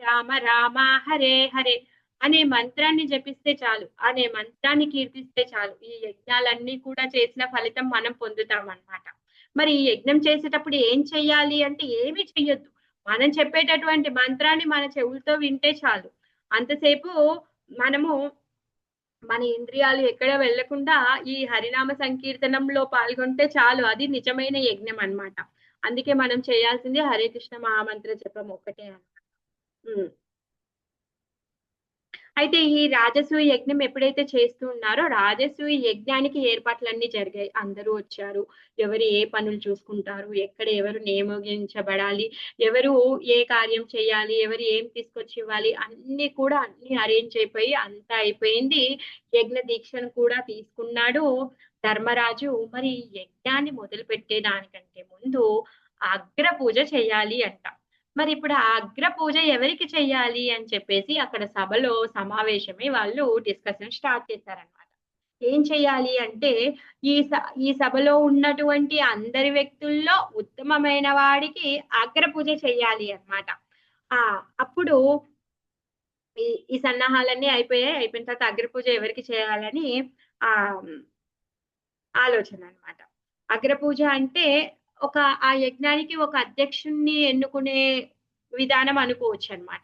రామ రామ హరే హరే అనే మంత్రాన్ని జపిస్తే చాలు, అనే మంత్రాన్ని కీర్తిస్తే చాలు. ఈ యజ్ఞాలన్నీ కూడా చేసిన ఫలితం మనం పొందుతాం అన్నమాట. మరి ఈ యజ్ఞం చేసేటప్పుడు ఏం చెయ్యాలి అంటే ఏమీ చెయ్యొద్దు. మనం చెప్పేటటువంటి మంత్రాన్ని మన చెవులతో వింటే చాలు. అంతసేపు మనము మన ఇంద్రియాలు ఎక్కడ వెళ్లకుండా ఈ హరినామ సంకీర్తనంలో పాల్గొంటే చాలు. అది నిజమైన యజ్ఞం అన్నమాట. అందుకే మనం చేయాల్సింది హరే కృష్ణ మహామంత్ర జపం ఒకటే అన్నమాట. అయితే ఈ రాజసూయ యజ్ఞం ఎప్పుడైతే చేస్తూ ఉన్నారో రాజసూయ యజ్ఞానికి ఏర్పాట్లన్నీ జరిగాయి. అందరూ వచ్చారు. ఎవరు ఏ పనులు చూసుకుంటారు, ఎక్కడ ఎవరు నియమించబడాలి, ఎవరు ఏ కార్యం చేయాలి, ఎవరు ఏం తీసుకొచ్చి ఇవ్వాలి అన్ని కూడా అన్ని అరేంజ్ అయిపోయి అంతా అయిపోయింది. యజ్ఞ దీక్షను కూడా తీసుకున్నాడు ధర్మరాజు. మరి యజ్ఞాన్ని మొదలు పెట్టే దానికంటే ముందు అగ్ర పూజ చేయాలి అంట. మరి ఇప్పుడు ఆ అగ్ర పూజ ఎవరికి చెయ్యాలి అని చెప్పేసి అక్కడ సభలో సమావేశమై వాళ్ళు డిస్కషన్ స్టార్ట్ చేశారనమాట. ఏం చెయ్యాలి అంటే ఈ సభలో ఉన్నటువంటి అందరి వ్యక్తుల్లో ఉత్తమమైన వాడికి అగ్ర పూజ చెయ్యాలి అన్నమాట. అప్పుడు ఈ సన్నాహాలన్నీ అయిపోయాయి. అయిపోయిన తర్వాత అగ్ర పూజ ఎవరికి చేయాలని ఆలోచన అన్నమాట. అగ్ర పూజ అంటే ఆ యజ్ఞానికి ఒక అధ్యక్షుణ్ణి ఎన్నుకునే విధానం అనుకోవచ్చు అన్నమాట.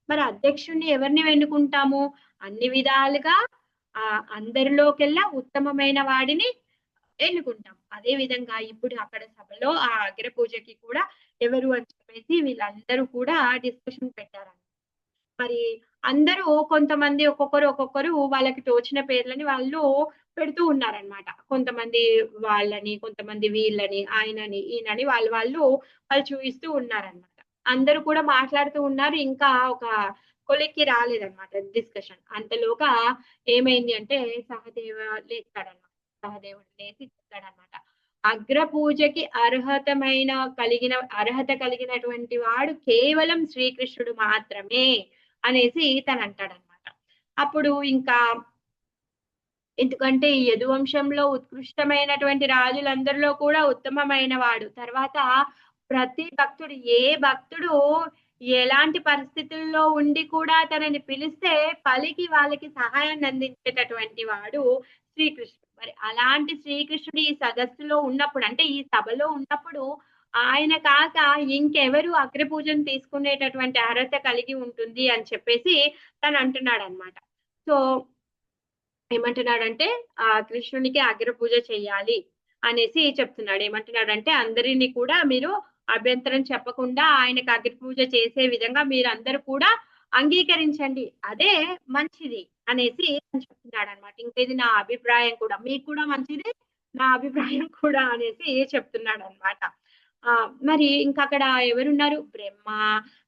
మరి అధ్యక్షుణ్ణి ఎవరిని ఎన్నుకుంటాము? అన్ని విధాలుగా అందరిలోకెల్లా ఉత్తమమైన వాడిని ఎన్నుకుంటాం. అదే విధంగా ఇప్పుడు అక్కడ సభలో ఆ అగ్ర పూజకి కూడా ఎవరు అని చెప్పేసి వీళ్ళందరూ కూడా డిస్కషన్ పెట్టారన్నమాట. మరి అందరూ కొంతమంది ఒక్కొక్కరు వాళ్ళకి తోచిన పేర్లని వాళ్ళు పెడుతూ ఉన్నారన్నమాట. కొంతమంది వాళ్ళని, కొంతమంది వీళ్ళని, ఆయనని, ఈయనని వాళ్ళు చూపిస్తూ ఉన్నారన్నమాట. అందరూ కూడా మాట్లాడుతూ ఉన్నారు. ఇంకా ఒక కొలిక్కి రాలేదన్నమాట డిస్కషన్. అంతలోగా ఏమైంది అంటే సహదేవ లేస్తాడన్నమాట. సహదేవుడు లేచి చెప్తాడనమాట. అగ్రపూజకి అర్హత కలిగినటువంటి వాడు కేవలం శ్రీకృష్ణుడు మాత్రమే అనేసి తను అంటాడనమాట. అప్పుడు ఇంకా ఎందుకంటే ఈ యదువంశంలో ఉత్కృష్టమైనటువంటి రాజులందరిలో కూడా ఉత్తమమైన వాడు. తర్వాత ప్రతి భక్తుడు ఏ భక్తుడు ఎలాంటి పరిస్థితుల్లో ఉండి కూడా తనని పిలిస్తే పలికి వాళ్ళకి సహాయాన్ని అందించేటటువంటి వాడు శ్రీకృష్ణుడు. మరి అలాంటి శ్రీకృష్ణుడు ఈ సదస్సులో ఉన్నప్పుడు అంటే ఈ సభలో ఉన్నప్పుడు ఆయన కాక ఇంకెవరు అగ్రపూజను తీసుకునేటటువంటి అర్హత కలిగి ఉంటుంది అని చెప్పేసి తను అంటున్నాడు అనమాట. సో ఏమంటున్నాడంటే కృష్ణునికి అగ్రపూజ చెయ్యాలి అనేసి చెప్తున్నాడు. ఏమంటున్నాడంటే అందరినీ కూడా మీరు అభ్యంతరం చెప్పకుండా ఆయనకు అగ్రపూజ చేసే విధంగా మీరందరూ కూడా అంగీకరించండి, అదే మంచిది అనేసి చెప్తున్నాడు అనమాట. ఇంకా ఇది నా అభిప్రాయం కూడా, మీకు కూడా మంచిది, నా అభిప్రాయం కూడా అనేసి చెప్తున్నాడు అనమాట. మరి ఇంకా అక్కడ ఎవరున్నారు? బ్రహ్మ,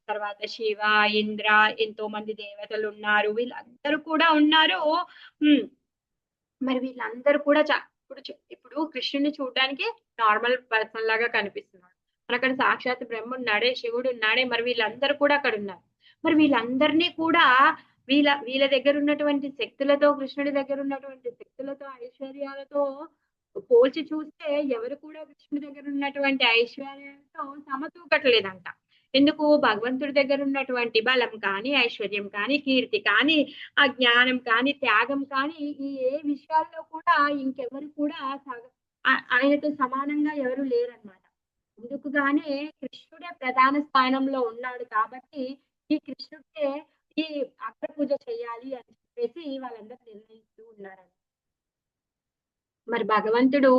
తర్వాత శివ, ఇంద్ర, ఎంతో మంది దేవతలు ఉన్నారు, వీళ్ళందరూ కూడా ఉన్నారు. మరి వీళ్ళందరూ కూడా ఇప్పుడు కృష్ణుని చూడడానికి నార్మల్ పర్సన్ లాగా కనిపిస్తున్నాడు. మరి అక్కడ సాక్షాత్ బ్రహ్మ ఉన్నాడే, శివుడు ఉన్నాడే, మరి వీళ్ళందరూ కూడా అక్కడ ఉన్నారు. మరి వీళ్ళందరినీ కూడా వీళ్ళ దగ్గర ఉన్నటువంటి శక్తులతో, కృష్ణుడి దగ్గర ఉన్నటువంటి శక్తులతో, ఐశ్వర్యాలతో పోల్చి చూస్తే ఎవరు కూడా కృష్ణుడి దగ్గర ఉన్నటువంటి ఐశ్వర్యాలతో సమతూకట్లేదంట. ఎందుకు? భగవంతుడి దగ్గర ఉన్నటువంటి బలం కానీ, ఐశ్వర్యం కానీ, కీర్తి కానీ, ఆ జ్ఞానం కానీ, త్యాగం కానీ, ఈ ఏ విషయాల్లో కూడా ఇంకెవరు కూడా ఆయనతో సమానంగా ఎవరు లేరన్నమాట. అందుకుగానే కృష్ణుడే ప్రధాన స్థానంలో ఉన్నాడు కాబట్టి ఈ కృష్ణుడికే ఈ అగ్రపూజ చేయాలి అని చెప్పేసి వాళ్ళందరూ నిర్ణయిస్తూ ఉన్నారు. మరి భగవంతుడు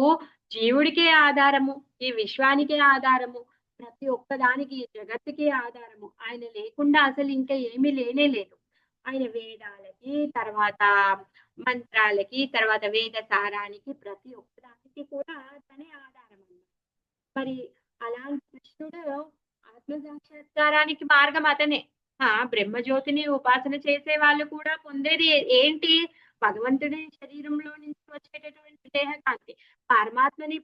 జీవుడికే ఆధారము, ఈ విశ్వానికే ఆధారము, ప్రతి ఒక్కదానికి ఈ జగత్తుకే ఆధారము. ఆయన లేకుండా అసలు ఇంకా ఏమీ లేనే లేదు. ఆయన వేదాలకి, తర్వాత మంత్రాలకి, తర్వాత వేద సారానికి, ప్రతి ఒక్కదానికి కూడా తనే ఆధారం అన్నమాట. మరి అలాంటి కృష్ణుడు ఆత్మ సాక్షాత్కారానికి మార్గం అతనే. బ్రహ్మజ్యోతిని ఉపాసన చేసే వాళ్ళు కూడా పొందేది ఏంటి? భగవంతుడి శరీరంలో నుంచి వచ్చేటటువంటి దేహకాంతి. పరమాత్మని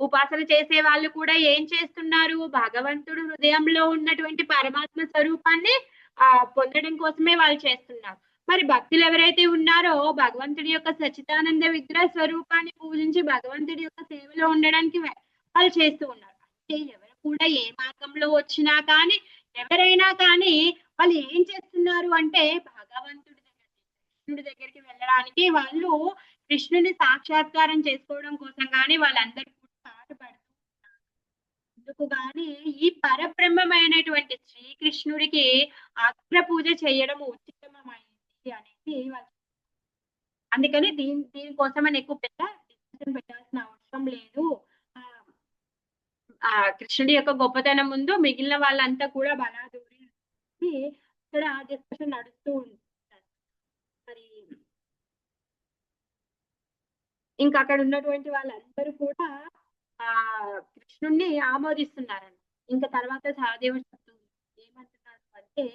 ఉపాసన చేసే వాళ్ళు కూడా ఏం చేస్తున్నారు? భగవంతుడు హృదయంలో ఉన్నటువంటి పరమాత్మ స్వరూపాన్ని పొందడం కోసమే వాళ్ళు చేస్తున్నారు. మరి భక్తులు ఎవరైతే ఉన్నారో భగవంతుడి యొక్క సచ్చిదానంద విగ్రహ స్వరూపాన్ని పూజించి భగవంతుడి యొక్క సేవలో ఉండడానికి వాళ్ళు చేస్తూ ఉన్నారు. అంటే ఎవరు కూడా ఏ మార్గంలో వచ్చినా కానీ, ఎవరైనా కానీ వాళ్ళు ఏం చేస్తున్నారు అంటే కృష్ణుడి దగ్గరికి వెళ్ళడానికి వాళ్ళు కృష్ణుని సాక్షాత్కారం చేసుకోవడం కోసం కానీ వాళ్ళందరూ కూడా పాటుపడుతున్నారు. అందుకు గాని ఈ పరబ్రహ్మమైనటువంటి శ్రీకృష్ణుడికి అగ్ర పూజ చేయడం ఉచితమైంది అనేసి వాళ్ళు. అందుకని దీనికోసమని ఎక్కువ పెద్ద డిస్కషన్ పెట్టాల్సిన అవసరం లేదు. కృష్ణుడి యొక్క గొప్పతనం ముందు మిగిలిన వాళ్ళంతా కూడా బలాదూరి ఇక్కడ డిస్కషన్ నడుస్తూ ఉంటుంది. మరి ఇంకా అక్కడ ఉన్నటువంటి వాళ్ళందరూ కూడా కృష్ణుణ్ణి ఆమోదిస్తున్నారని. ఇంకా తర్వాత సహదేవుడు ఏమంటున్నారు అంటే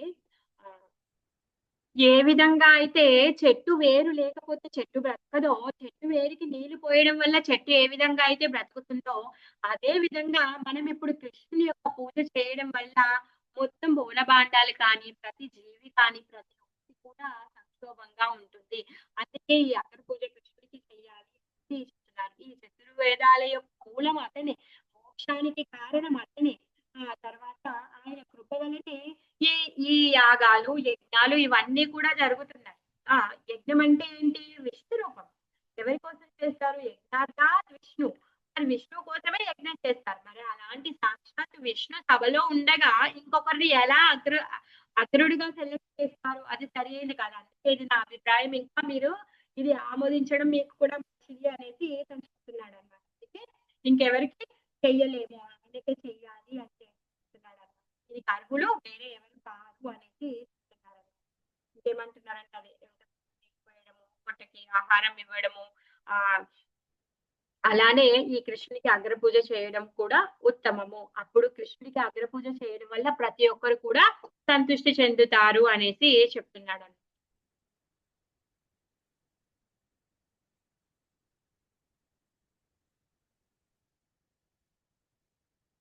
ఏ విధంగా అయితే చెట్టు వేరు లేకపోతే చెట్టు బ్రతకదో, చెట్టు వేరికి నీళ్లు పోయడం వల్ల చెట్టు ఏ విధంగా అయితే బ్రతుకుతుందో, అదే విధంగా మనం ఇప్పుడు కృష్ణుని యొక్క పూజ చేయడం వల్ల మొత్తం భూనభాండాలు కానీ, ప్రతి జీవి కానీ, ప్రతి ఒక్కటి కూడా సంక్షోభంగా ఉంటుంది. అందుకే ఈ అగ్ర పూజ కృష్ణుడికి చేయాలి చెప్తున్నారు. ఈ చతుర్వేదాల యొక్క మూలం అతనే, మోక్షానికి కారణం అతనే. తర్వాత ఆయన కృప వలనే ఈ యాగాలు, యజ్ఞాలు ఇవన్నీ కూడా జరుగుతున్నాయి. యజ్ఞం అంటే ఏంటి? విష్ణు రూపం. ఎవరి కోసం చేస్తారు? యజ్ఞార్థాత్ విష్ణు. మరి విష్ణు కోసమే యజ్ఞం చేస్తారు. మరి అలాంటి సాక్షాత్ విష్ణు సభలో ఉండగా ఇంకొకరిని ఎలా అగ్రుడిగా సెలెక్ట్ చేస్తారు? అది సరైనది కదా. అందుకే ఇది నా అభిప్రాయం. ఇంకా మీరు ఇది ఆమోదించడం మీకు కూడా మంచిది అనేసి తను చెప్తున్నాడు అన్నమాట. అందుకే ఇంకెవరికి చెయ్యలేము, ఆయనకే చెయ్యాలి అని చెప్తున్నాడు అన్నమాట. ఇది అర్హులు వేరే ఎవరు కాదు అనేసి చెప్తున్నారు. ఇంకేమంటున్నారంటే అదే పొట్టకి ఆహారం ఇవ్వడము, అలానే ఈ కృష్ణునికి అగ్రపూజ చేయడం కూడా ఉత్తమము. అప్పుడు కృష్ణుడికి అగ్రపూజ చేయడం వల్ల ప్రతి ఒక్కరు కూడా సంతృష్టి చెందుతారు అనేసి చెప్తున్నాడు.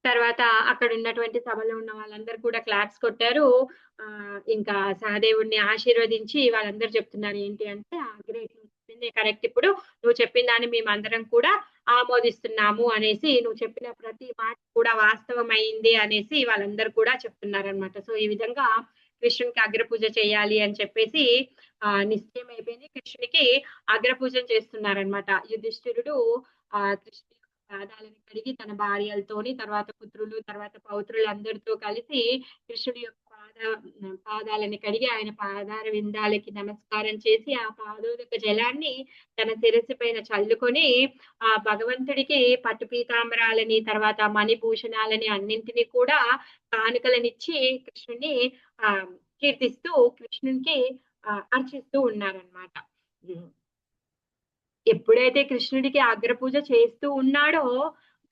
తర్వాత అక్కడ ఉన్నటువంటి సభలో ఉన్న వాళ్ళందరూ కూడా క్లాప్స్ కొట్టారు. ఇంకా సహదేవుడిని ఆశీర్వదించి వాళ్ళందరూ చెప్తున్నారు ఏంటి అంటే, గ్రేట్, నువ్వు చెప్పింది కరెక్ట్. ఇప్పుడు నువ్వు చెప్పిన దాన్ని మేమందరం కూడా ఆమోదిస్తున్నాము అనేసి, నువ్వు చెప్పిన ప్రతి మాట కూడా వాస్తవమైంది అనేసి వాళ్ళందరూ కూడా చెప్తున్నారనమాట. సో ఈ విధంగా కృష్ణునికి అగ్రపూజ చేయాలి అని చెప్పేసి నిశ్చయం అయిపోయింది. కృష్ణునికి అగ్రపూజం చేస్తున్నారనమాట. యుధిష్ఠిరుడు కృష్ణుడి పాదాలను కడిగి తన భార్యలతోని, తర్వాత పుత్రులు, తర్వాత పౌత్రులు అందరితో కలిసి కృష్ణుడి యొక్క పాదాలని కడిగి ఆయన పాదార విందాలకి నమస్కారం చేసి ఆ పాదోదక జలాన్ని తన శిరస్సు పైన చల్లుకొని ఆ భగవంతుడికి పట్టు పీతాంబరాలని, తర్వాత మణిభూషణాలని అన్నింటినీ కూడా కానుకలనిచ్చి కృష్ణుని కీర్తిస్తూ కృష్ణునికి అర్చిస్తూ ఉన్నారనమాట. ఎప్పుడైతే కృష్ణుడికి అగ్రపూజ చేస్తూ ఉన్నాడో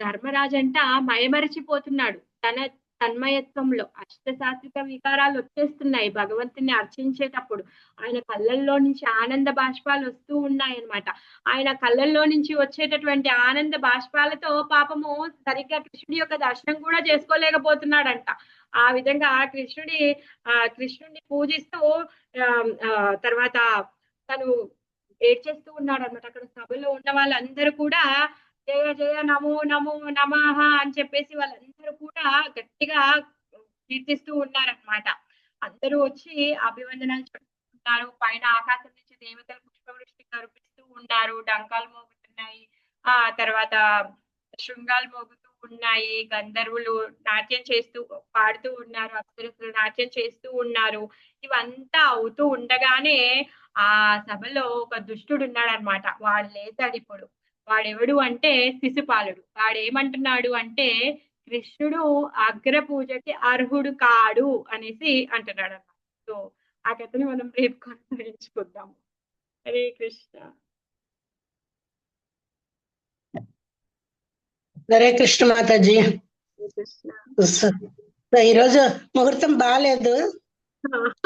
ధర్మరాజంట మయమరచిపోతున్నాడు. తన తన్మయత్వంలో అష్టసాత్విక వికారాలు వచ్చేస్తున్నాయి భగవంతుని అర్చించేటప్పుడు. ఆయన కళ్ళల్లో నుంచి ఆనంద బాష్పాలు వస్తూ ఉన్నాయన్నమాట. ఆయన కళ్ళల్లో నుంచి వచ్చేటటువంటి ఆనంద బాష్పాలతో పాపము సరిగ్గా కృష్ణుడి యొక్క దర్శనం కూడా చేసుకోలేకపోతున్నాడంట. ఆ విధంగా కృష్ణుడిని పూజిస్తూ తర్వాత తను ఏడ్చేస్తూ ఉన్నాడు అనమాట. అక్కడ సభలో ఉన్న వాళ్ళందరూ కూడా జయ జయ నమో నమో నమః అని చెప్పేసి వాళ్ళందరూ కూడా గట్టిగా కీర్తిస్తూ ఉన్నారనమాట. అందరూ వచ్చి అభివందనాలు చెప్తున్నారు. పైన ఆకాశం నుంచి దేవతలు పుష్పవృష్టి కురిపిస్తూ ఉన్నారు. డంకాలు మోగుతున్నాయి. తర్వాత శృంగాలు మోగుతూ ఉన్నాయి. గంధర్వులు నాట్యం చేస్తూ పాడుతూ ఉన్నారు. అప్సరసులు నాట్యం చేస్తూ ఉన్నారు. ఇవంతా అవుతూ ఉండగానే ఆ సభలో ఒక దుష్టుడు ఉన్నాడనమాట. వాడు లేచాడు ఇప్పుడు. వాడెవడు అంటే శిశుపాలుడు. వాడేమంటున్నాడు అంటే, కృష్ణుడు అగ్ర పూజకి అర్హుడు కాడు అనేసి అంటున్నాడు అన్నమాట. సో ఆ కథని మనం రేపు కొనసాగించుకుందాము. హరే కృష్ణ. హరే కృష్ణ మాతాజీ. ఈరోజు ముహూర్తం బాగాలేదు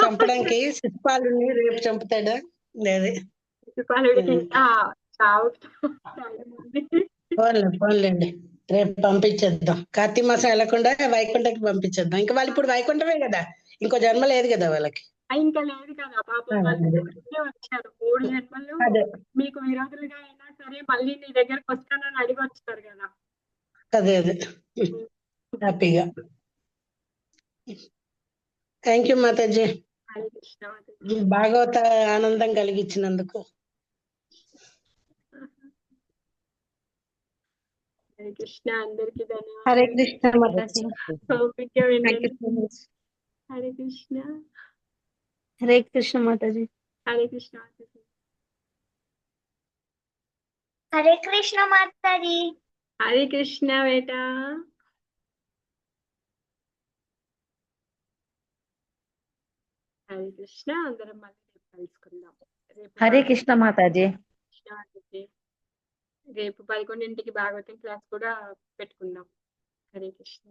చంపడానికి. శిశుపాలుని రేపు చంపుతాడా లేదు? శిశుపాలుడికి పోన్లేండి, రేపు పంపించేద్దాం. కార్తీక మాసం వెళ్లకుండా వైకుంఠకి పంపించేద్దాం. ఇంకా వాళ్ళు ఇప్పుడు వైకుంఠమే కదా, ఇంకో జన్మ లేదు కదా వాళ్ళకి. ఇంకా లేదు కదా పాపం. వచ్చారు 3 జన్మలు మీకు విరోధులుగా అయినా సరే మళ్ళీ నీ దగ్గరకు వస్తానని అడిగి వచ్చారు కదా. అదే హ్యాపీగా. Thank you Mataji. భాగవత ఆనందం కలిగించినందుకు. హరే కృష్ణ. అందరికి ధన్యవాదాలు. హరే కృష్ణ మాతాజీ. హరే కృష్ణ. హరే కృష్ణ మాతాజీ. హరే కృష్ణ మాతాజీ. హరే కృష్ణ మాతాజీ. హరే కృష్ణ బేటా. హరే కృష్ణ. అందరం మళ్ళీ రేపు కలుసుకుందాం. హరే కృష్ణ మాతాజీ. రేపు 11ంటికి భాగవతం క్లాస్ కూడా పెట్టుకుందాం. హరే కృష్ణ.